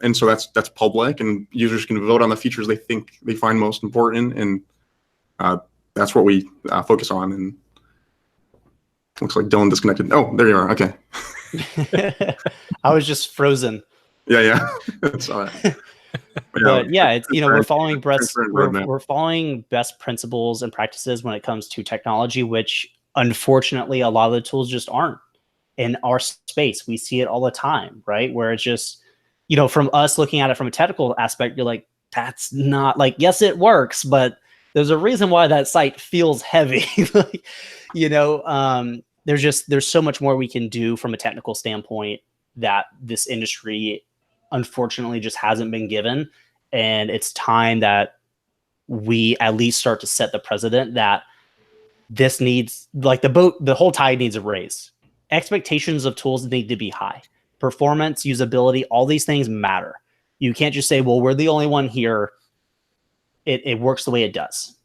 And so that's public, and users can vote on the features they think they find most important. And that's what we focus on. And looks like Dillon disconnected. Oh, there you are. Okay. I was just frozen. Yeah. That's all right. But it's we're following we're following best principles and practices when it comes to technology, which unfortunately a lot of the tools just aren't in our space. We see it all the time, right? Where it's just, from us looking at it from a technical aspect, you're like, that's not like, yes, it works, but there's a reason why that site feels heavy. There's so much more we can do from a technical standpoint that this industry unfortunately just hasn't been given. And it's time that we at least start to set the precedent that this needs, like, the whole tide needs a raise. Expectations of tools need to be high. Performance, usability, all these things matter. You can't just say, well, we're the only one here. It works the way it does.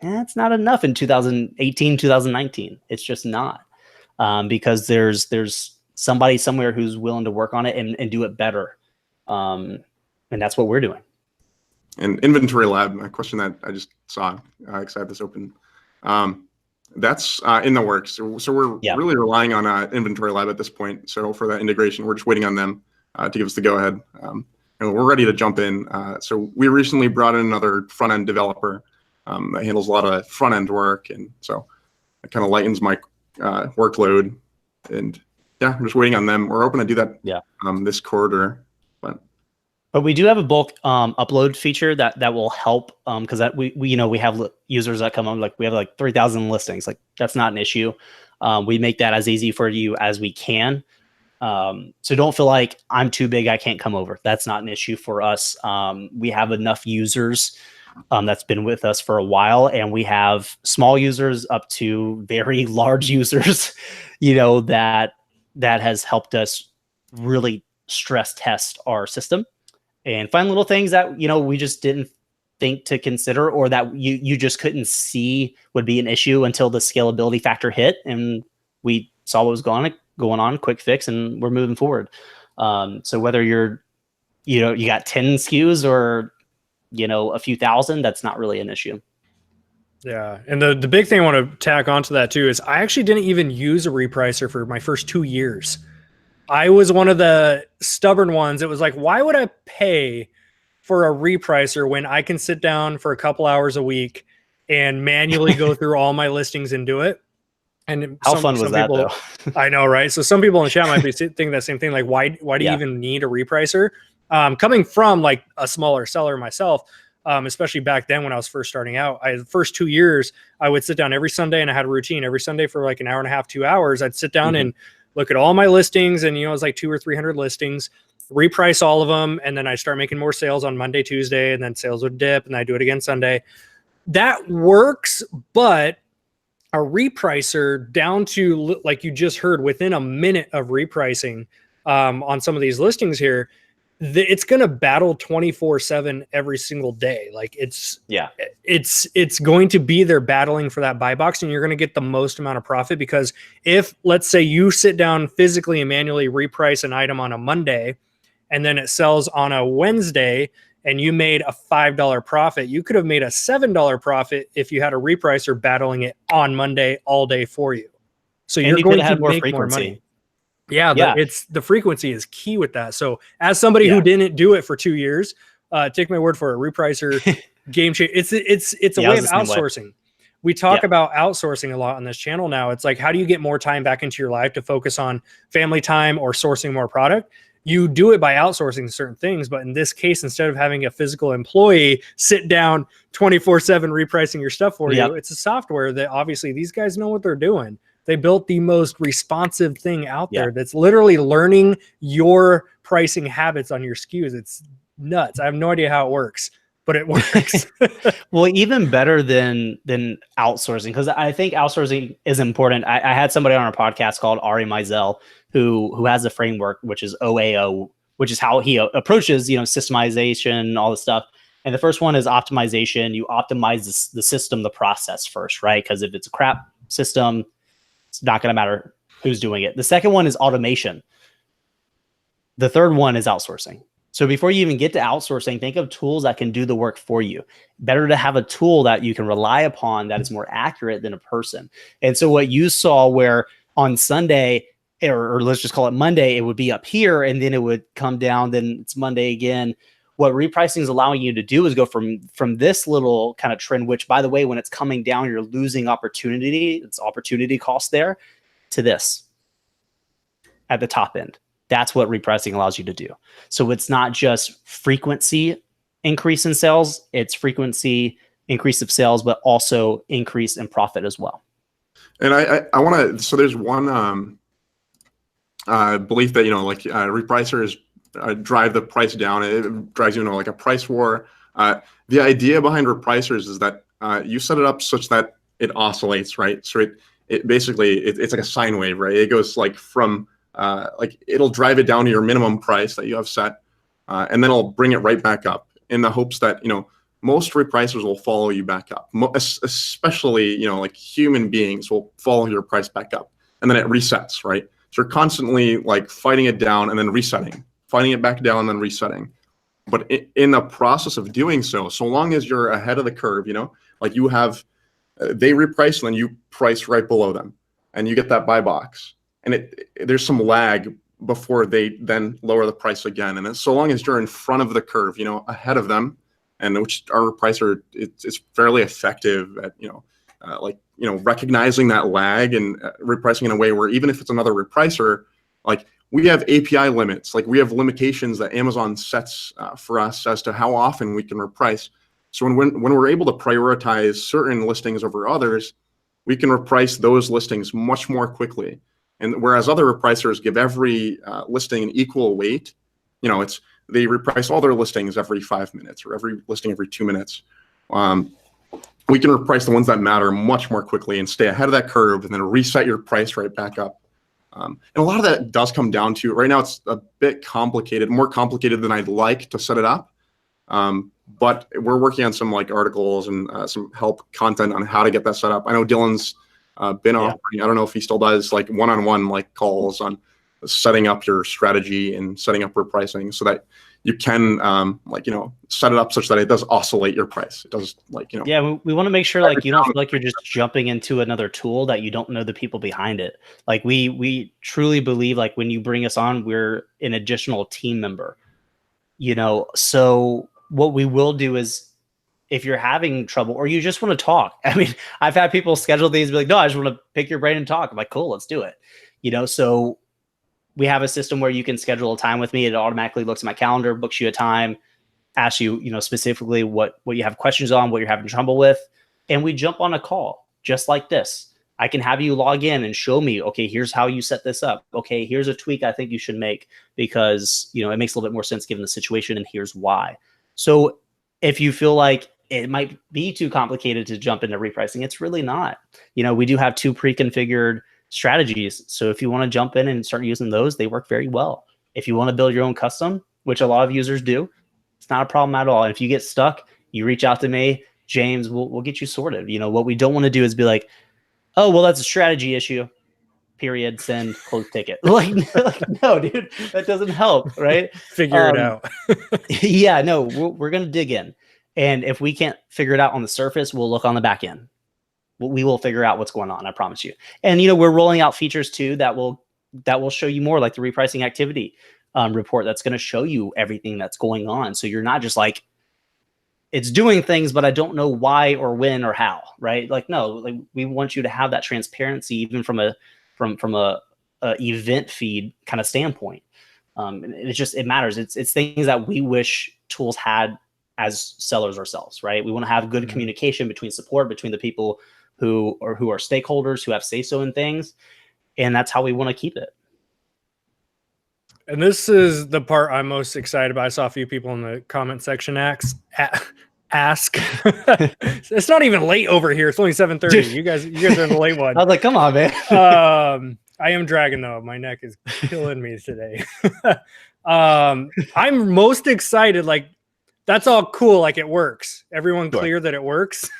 And that's not enough in 2018, 2019. It's just not, because there's somebody somewhere who's willing to work on it and do it better. And that's what we're doing. And Inventory Lab, a question that I just saw, because I have this open. That's in the works. So we're really relying on Inventory Lab at this point. So for that integration, we're just waiting on them to give us the go ahead. And we're ready to jump in. So we recently brought in another front end developer that handles a lot of front end work, and so it kind of lightens my workload. And yeah, I'm just waiting on them. We're hoping to do that this quarter. But we do have a bulk upload feature that will help, because that we have users that come on, like we have like 3,000 listings. Like that's not an issue. We make that as easy for you as we can. So don't feel like I'm too big, I can't come over. That's not an issue for us. We have enough users that's been with us for a while, and we have small users up to very large users, that has helped us really stress test our system and find little things that, we just didn't think to consider, or that you just couldn't see would be an issue until the scalability factor hit. And we saw what was going on, quick fix, and we're moving forward. So whether you got 10 SKUs or, a few thousand, that's not really an issue. Yeah. And the big thing I want to tack onto that too is I actually didn't even use a repricer for my first 2 years. I was one of the stubborn ones. It was like, why would I pay for a repricer when I can sit down for a couple hours a week and manually go through all my listings and do it? And how fun was that, though? I know, right? So some people in the chat might be thinking that same thing. Like, why do you even need a repricer? Coming from like a smaller seller myself, especially back then when I was first starting out, the first 2 years, I would sit down every Sunday, and I had a routine every Sunday for like an hour and a half, 2 hours. I'd sit down and look at all my listings, and it was like 200 or 300 listings, reprice all of them, and then I start making more sales on Monday, Tuesday, and then sales would dip, and I do it again Sunday. That works, but a repricer down to, like you just heard, within a minute of repricing on some of these listings here, it's going to battle 24/7 every single day. Like it's going to be there battling for that buy box, and you're going to get the most amount of profit, because if, let's say, you sit down physically and manually reprice an item on a Monday, and then it sells on a Wednesday, and you made a $5 profit, you could have made a $7 profit if you had a repricer battling it on Monday all day for you. So you're going to make more money. Yeah, it's the frequency is key with that. So as somebody who didn't do it for 2 years, take my word for it, repricer game changer. It's a way of outsourcing. We talk about outsourcing a lot on this channel now. It's like, how do you get more time back into your life to focus on family time or sourcing more product? You do it by outsourcing certain things. But in this case, instead of having a physical employee sit down 24/7 repricing your stuff for you, it's a software that obviously these guys know what they're doing. They built the most responsive thing out there that's literally learning your pricing habits on your SKUs. It's nuts. I have no idea how it works, but it works. Well, even better than outsourcing, because I think outsourcing is important. I had somebody on our podcast called Ari Mizell who has a framework, which is OAO, which is how he approaches, systemization, all this stuff. And the first one is optimization. You optimize the system, the process first, right? Because if it's a crap system, it's not going to matter who's doing it. The second one is automation. The third one is outsourcing. So before you even get to outsourcing, think of tools that can do the work for you. Better to have a tool that you can rely upon that is more accurate than a person. And so what you saw, where on Sunday, or let's just call it Monday, it would be up here, and then it would come down, then it's Monday again. What repricing is allowing you to do is go from this little kind of trend, which, by the way, when it's coming down, you're losing opportunity. It's opportunity cost there, to this at the top end. That's what repricing allows you to do. So it's not just frequency increase in sales, it's frequency increase of sales, but also increase in profit as well. And I want to, so there's one belief that, repricers drive the price down. It drives you like a price war. The idea behind repricers is that you set it up such that it oscillates, right? So it basically it's like a sine wave, right? It goes like from like it'll drive it down to your minimum price that you have set, and then it'll bring it right back up in the hopes that, you know, most repricers will follow you back up. Especially, you know, like human beings will follow your price back up, and then it resets, right? So you're constantly like fighting it down and then resetting, fighting it back down and then resetting. But in the process of doing so, so long as you're ahead of the curve, you know, like you have, they reprice and then you price right below them, and you get that buy box, and there's some lag before they then lower the price again. And so long as you're in front of the curve, you know, ahead of them, and which our repricer, it's fairly effective at, you know, like, you know, recognizing that lag and repricing in a way where even if it's another repricer, like we have API limits, like we have limitations that Amazon sets for us as to how often we can reprice. So when we're able to prioritize certain listings over others, we can reprice those listings much more quickly. And whereas other repricers give every listing an equal weight, you know, they reprice all their listings every 5 minutes or every listing every 2 minutes. We can reprice the ones that matter much more quickly and stay ahead of that curve, and then reset your price right back up. And a lot of that does come down to, right now it's a bit complicated, more complicated than I'd like to set it up. But we're working on some like articles and some help content on how to get that set up. I know Dillon's been offering, I don't know if he still does, like one-on-one like calls on setting up your strategy and setting up repricing so that you can like, you know, set it up such that it does oscillate your price. It does, like, you know. Yeah, we want to make sure like you don't feel like you're just jumping into another tool that you don't know the people behind it. Like we truly believe like when you bring us on, we're an additional team member, you know. So what we will do is, if you're having trouble or you just want to talk, I mean, I've had people schedule these, be like, no, I just want to pick your brain and talk. I'm like, cool, let's do it. You know, so we have a system where you can schedule a time with me. It automatically looks at my calendar, books you a time, asks you, you know, specifically what you have questions on, what you're having trouble with. And we jump on a call just like this. I can have you log in and show me, okay, here's how you set this up. Okay, here's a tweak I think you should make because, you know, it makes a little bit more sense given the situation, and here's why. So if you feel like it might be too complicated to jump into repricing, it's really not. You know, we do have 2 pre-configured strategies. So if you want to jump in and start using those, they work very well. If you want to build your own custom, which a lot of users do, it's not a problem at all. And if you get stuck, you reach out to me, James, we'll get you sorted. You know, what we don't want to do is be like, oh, well, that's a strategy issue, period, send, close ticket. Like no, dude, that doesn't help, right? Figure it out. Yeah, no, we're going to dig in. And if we can't figure it out on the surface, we'll look on the back end. We will figure out what's going on, I promise you. And, you know, we're rolling out features too that will show you more, like the repricing activity report that's going to show you everything that's going on. So you're not just like, it's doing things, but I don't know why or when or how, right? Like, no, like we want you to have that transparency even from a event feed kind of standpoint. And it matters. It's things that we wish tools had as sellers ourselves, right? We want to have good communication between support, between the people who are stakeholders, who have say-so in things. And that's how we want to keep it. And this is the part I'm most excited about. I saw a few people in the comment section ask. It's not even late over here. It's only 7:30. You guys are in the late one. I was like, come on, man. I am dragging though. My neck is killing me today. I'm most excited. Like, that's all cool. Like, it works. Everyone clear that it works.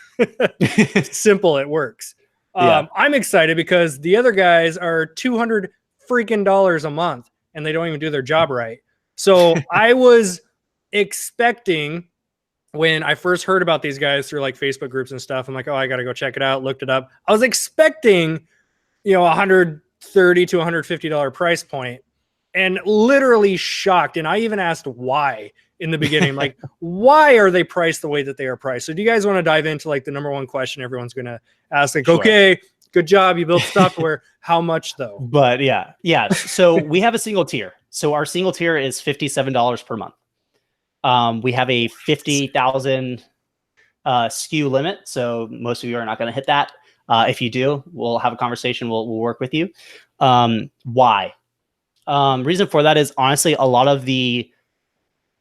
Simple. It works. I'm excited because the other guys are $200 freaking a month and they don't even do their job right. So I was expecting, when I first heard about these guys through like Facebook groups and stuff, I'm like, oh, I got to go check it out. Looked it up. I was expecting, you know, $130 to $150 price point, and literally shocked. And I even asked why in the beginning, like, why are they priced the way that they are priced? So do you guys want to dive into like the number one question everyone's going to ask? Like, okay, good job. You built software. How much though? But yeah. So we have a single tier. So our single tier is $57 per month. We have a 50,000 SKU limit. So most of you are not going to hit that. If you do, we'll have a conversation. We'll work with you. Why? Reason for that is honestly, a lot of the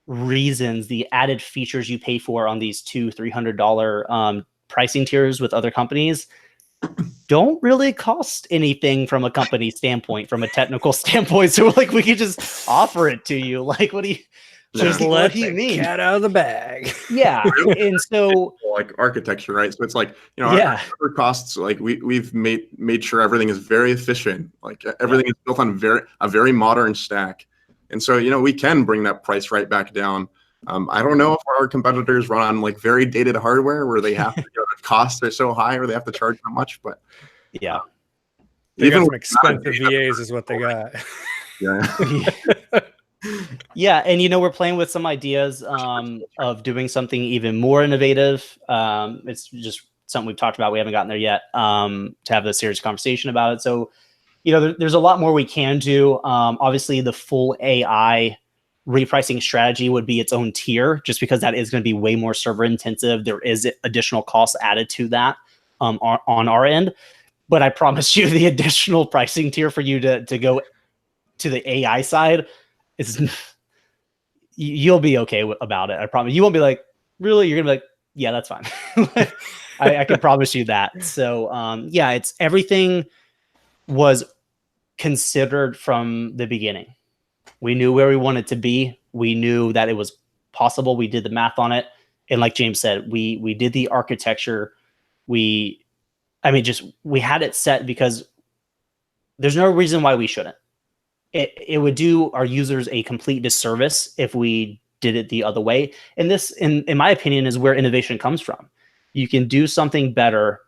reasons, the added features you pay for on these $200-$300 pricing tiers with other companies don't really cost anything from a company standpoint, from a technical standpoint. So like we could just offer it to you. Like, what do you just what let do you the mean? cat out of the bag? Yeah. And so like architecture, right? So it's like, yeah, our costs, like we've made sure everything is very efficient. Like everything is built on a very modern stack. And so, we can bring that price right back down. I don't know if our competitors run on like very dated hardware where they have to, the costs are so high or they have to charge that much, but yeah. They got some expensive VAs is what they got. Yeah. Yeah, and we're playing with some ideas of doing something even more innovative. It's just something we've talked about. We haven't gotten there yet to have a serious conversation about it. So, there's a lot more we can do. Obviously, the full AI repricing strategy would be its own tier, just because that is going to be way more server intensive. There is additional costs added to that on our end. But I promise you, the additional pricing tier for you to go to the AI side is you'll be okay about it. I promise. You won't be like, really? You're gonna be like, yeah, that's fine. I can promise you that. So yeah, it's everything was considered from the beginning. We knew where we wanted to be. We knew that it was possible. We did the math on it, and like James said, we did the architecture. We had it set because there's no reason why we shouldn't. It would do our users a complete disservice if we did it the other way. And this, in my opinion, is where innovation comes from. You can do something better,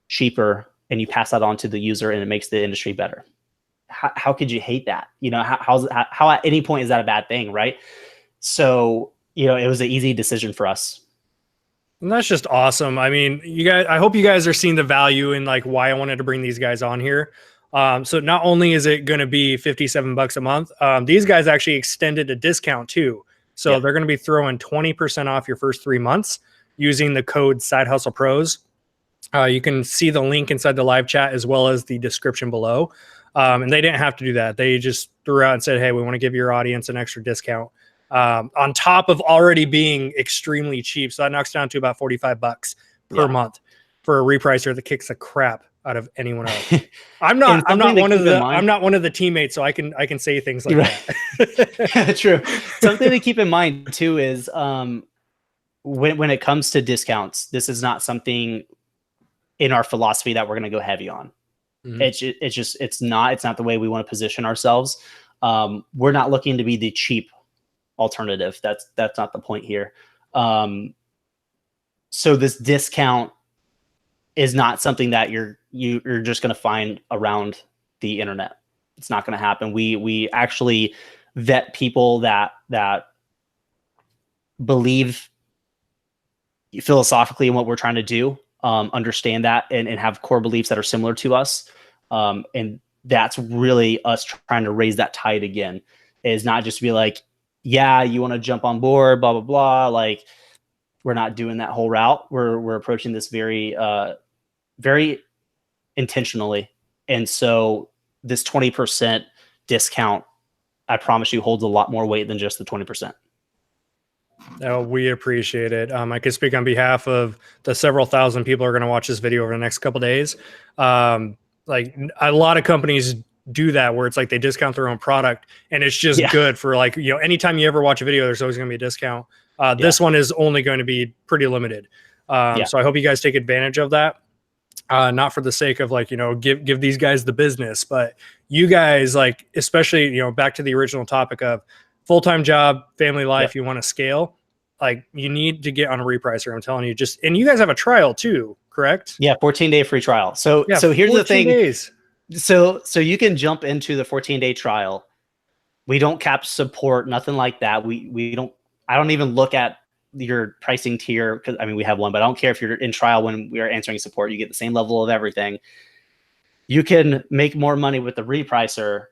cheaper, and you pass that on to the user, and it makes the industry better. How could you hate that? How at any point is that a bad thing, right? So, it was an easy decision for us. And that's just awesome. I mean, I hope you guys are seeing the value in like why I wanted to bring these guys on here. So not only is it going to be $57 a month, these guys actually extended a discount too. So they're going to be throwing 20% off your first 3 months using the code Side Hustle Pros. You can see the link inside the live chat as well as the description below. And they didn't have to do that. They just threw out and said, hey, we want to give your audience an extra discount on top of already being extremely cheap. So that knocks down to about $45 per month for a repricer that kicks the crap out of anyone else. I'm not one of the teammates, so I can say things like that. True. Something to keep in mind too is when it comes to discounts, this is not something in our philosophy that we're going to go heavy on. Mm-hmm. It's not the way we want to position ourselves. We're not looking to be the cheap alternative. That's not the point here. So this discount is not something that you're just going to find around the internet. It's not going to happen. We actually vet people that believe philosophically in what we're trying to do, understand that and have core beliefs that are similar to us. And that's really us trying to raise that tide again, is not just be like, yeah, you want to jump on board, blah, blah, blah. Like, we're not doing that whole route. We're approaching this very, very intentionally. And so this 20% discount, I promise you, holds a lot more weight than just the 20%. Oh, we appreciate it. I can speak on behalf of the several thousand people who are going to watch this video over the next couple of days. Like a lot of companies do that where it's like they discount their own product and it's just good for like, anytime you ever watch a video, there's always going to be a discount. This one is only going to be pretty limited. So I hope you guys take advantage of that. Not for the sake of like, give these guys the business, but you guys like, especially, back to the original topic of full-time job, family life, you want to scale, like you need to get on a repricer. I'm telling you, and you guys have a trial too, correct? Yeah. 14-day free trial. So here's the thing. Days. So you can jump into the 14-day trial. We don't cap support, nothing like that. I don't even look at your pricing tier because we have one, but I don't care if you're in trial. When we are answering support, you get the same level of everything. You can make more money with the repricer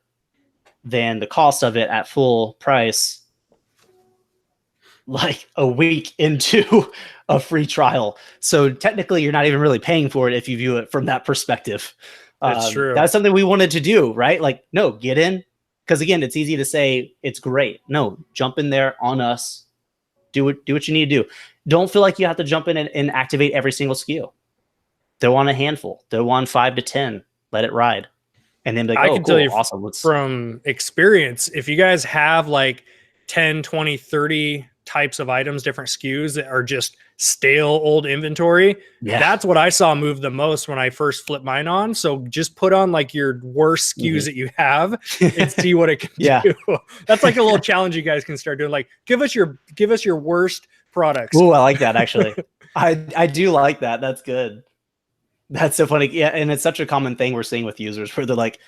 than the cost of it at full price, like a week into a free trial. So technically you're not even really paying for it if you view it from that perspective. That's true. That's something we wanted to do, right? Like, no, get in. Because again, it's easy to say it's great. No, jump in there on us. Do what you need to do. Don't feel like you have to jump in and activate every single SKU. throw on a handful, throw on 5 to 10, let it ride. And then be like, I can cool, tell you awesome. from experience, if you guys have like 10, 20, 30 types of items, different SKUs that are just stale old inventory, that's what I saw move the most when I first flipped mine on. So just put on like your worst SKUs that you have and see what it can do. That's like a little challenge you guys can start doing. Like, give us your worst products. Oh, I like that actually. I do like that. That's good. That's so funny. Yeah, and it's such a common thing we're seeing with users where they're like,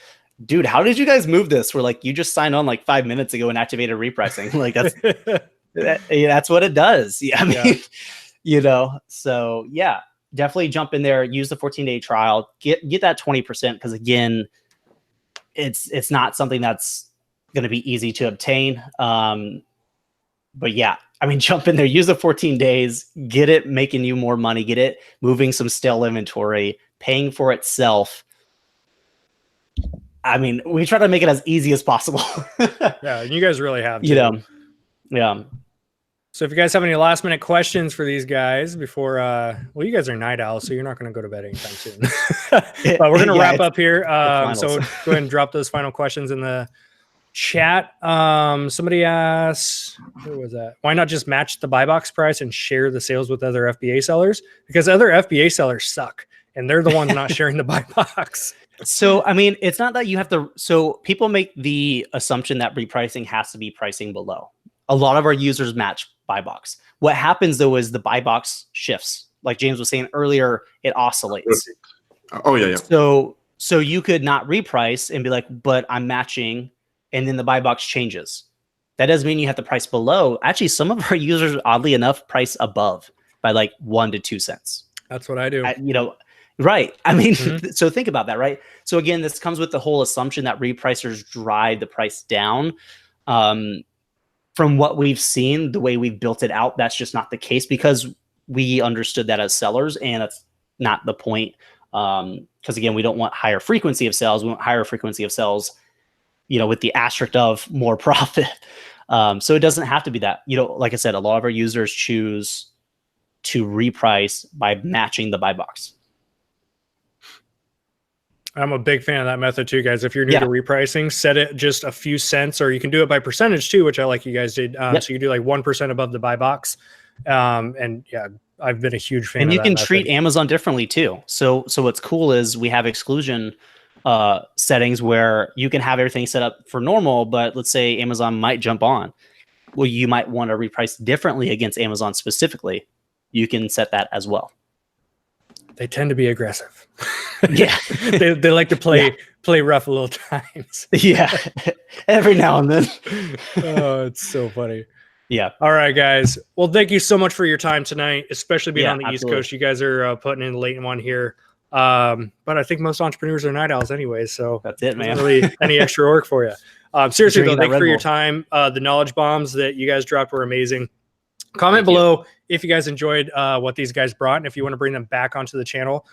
dude, how did you guys move this? We're like, you just signed on like 5 minutes ago and activated repricing. Like that's what it does. Yeah, I mean, you know, so yeah, definitely jump in there, use the 14-day trial, get that 20%, because again, it's not something that's going to be easy to obtain. But yeah, I mean, jump in there, use the 14 days, get it making you more money, get it moving some stale inventory, paying for itself. I mean, we try to make it as easy as possible. Yeah, and you guys really have to. You know, yeah. So if you guys have any last minute questions for these guys before, well, you guys are night owls, so you're not going to go to bed anytime soon. But we're going to wrap up here. So go ahead and drop those final questions in the chat. Somebody asked, who was that? Why not just match the buy box price and share the sales with other FBA sellers? Because other FBA sellers suck, and they're the ones not sharing the buy box. So, I mean, it's not that you have to. So people make the assumption that repricing has to be pricing below. A lot of our users match buy box. What happens though is the buy box shifts. Like James was saying earlier, it oscillates. Oh yeah. So you could not reprice and be like, but I'm matching, and then the buy box changes. That doesn't mean you have to price below. Actually, some of our users, oddly enough, price above by like 1 to 2 cents. That's what I do. You know, right. I mean, so think about that, right? So again, this comes with the whole assumption that repricers drive the price down. From what we've seen, the way we've built it out, that's just not the case, because we understood that as sellers, and that's not the point. Because again, we don't want higher frequency of sales. We want higher frequency of sales, you know, with the asterisk of more profit. So it doesn't have to be that. You know, like I said, a lot of our users choose to reprice by matching the buy box. I'm a big fan of that method too, guys. If you're new to repricing, set it just a few cents, or you can do it by percentage too, which I like you guys did. So you do like 1% above the buy box. And yeah, I've been a huge fan and of you that can method. treat Amazon differently too. So what's cool is we have exclusion settings where you can have everything set up for normal, but let's say Amazon might jump on. Well, you might want to reprice differently against Amazon specifically. You can set that as well. They tend to be aggressive. Yeah. they like to play rough a little times. Yeah. Every now and then. Oh, it's so funny. Yeah. All right, guys. Well, thank you so much for your time tonight, especially being on the absolutely. East Coast. You guys are putting in a late one here. But I think most entrepreneurs are night owls anyway, so that's it, man. Really any extra work for you. Seriously, though, thank you for your Bull. time. The knowledge bombs that you guys dropped were amazing. Comment below if you guys enjoyed what these guys brought, and if you want to bring them back onto the channel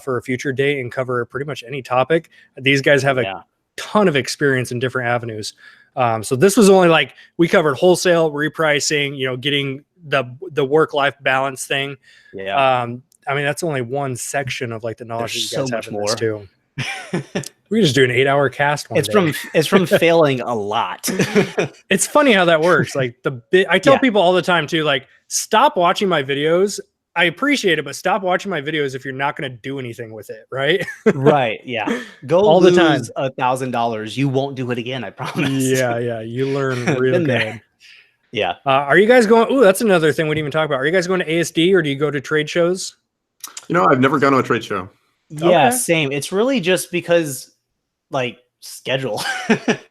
for a future date and cover pretty much any topic. These guys have a ton of experience in different avenues. So this was only like, we covered wholesale, repricing, you know, getting the work-life balance thing. Yeah. I mean, that's only one section of like the knowledge that you guys have in more. this too. We just do an 8-hour cast one day. It's from failing a lot. It's funny how that works. Like I tell people all the time too, like, stop watching my videos. I appreciate it, but stop watching my videos if you're not going to do anything with it, right? Right. Yeah. Go all lose the time. $1,000. You won't do it again. I promise. Yeah. You learn real good. Yeah. Are you guys going? Ooh, that's another thing we didn't even talk about. Are you guys going to ASD, or do you go to trade shows? You know, I've never gone to a trade show. Yeah, same. It's really just because, like, schedule.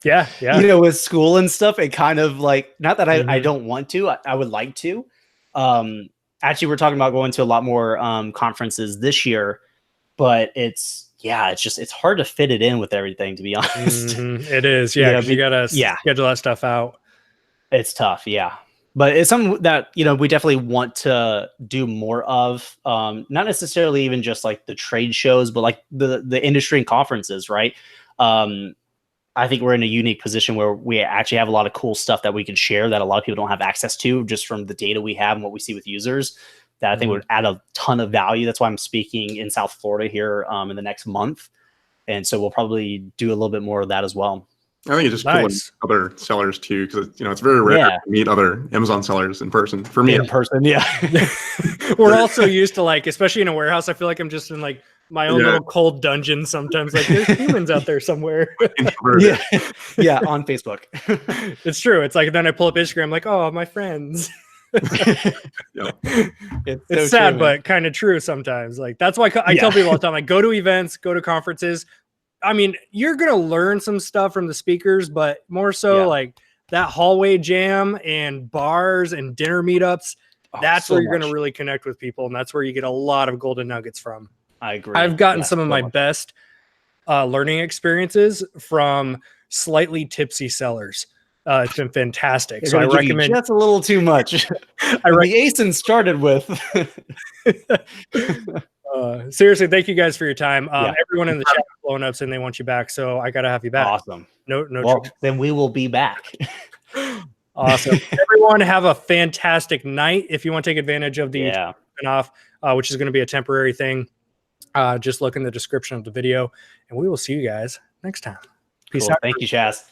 Yeah. You know, with school and stuff, it kind of like, not that I don't want to. I would like to. Actually, we're talking about going to a lot more conferences this year, but it's hard to fit it in with everything, to be honest. It is. Yeah. You gotta schedule that stuff out. It's tough. Yeah. But it's something that, you know, we definitely want to do more of, not necessarily even just like the trade shows, but like the industry and conferences, right? I think we're in a unique position where we actually have a lot of cool stuff that we can share that a lot of people don't have access to, just from the data we have and what we see with users. that I think would add a ton of value. That's why I'm speaking in South Florida here in the next month. And so we'll probably do a little bit more of that as well. I think it's just cool with other sellers too, because it's very rare to meet other Amazon sellers in person. For me, in person, yeah. We're also used to, like, especially in a warehouse, I feel like I'm just in like my own little cold dungeon sometimes. Like, there's humans out there somewhere. Yeah, on Facebook. It's true. It's like, then I pull up Instagram, like, oh, my friends. It's so sad, true, but kind of true sometimes. Like, that's why I tell people all the time, like, go to events, go to conferences. I mean, you're going to learn some stuff from the speakers, but more so like that hallway jam and bars and dinner meetups. That's where you're going to really connect with people. And that's where you get a lot of golden nuggets from. I agree. I've gotten some of my best learning experiences from slightly tipsy sellers. It's been fantastic. So I recommend just a little too much. The ASIN started with. Seriously, thank you guys for your time. Everyone in the chat is blowing up saying they want you back, so I gotta have you back. Awesome. No. Well, then we will be back. Awesome. Everyone have a fantastic night. If you want to take advantage of the off, which is going to be a temporary thing, just look in the description of the video, and we will see you guys next time. Peace out. Thank you, Chaz.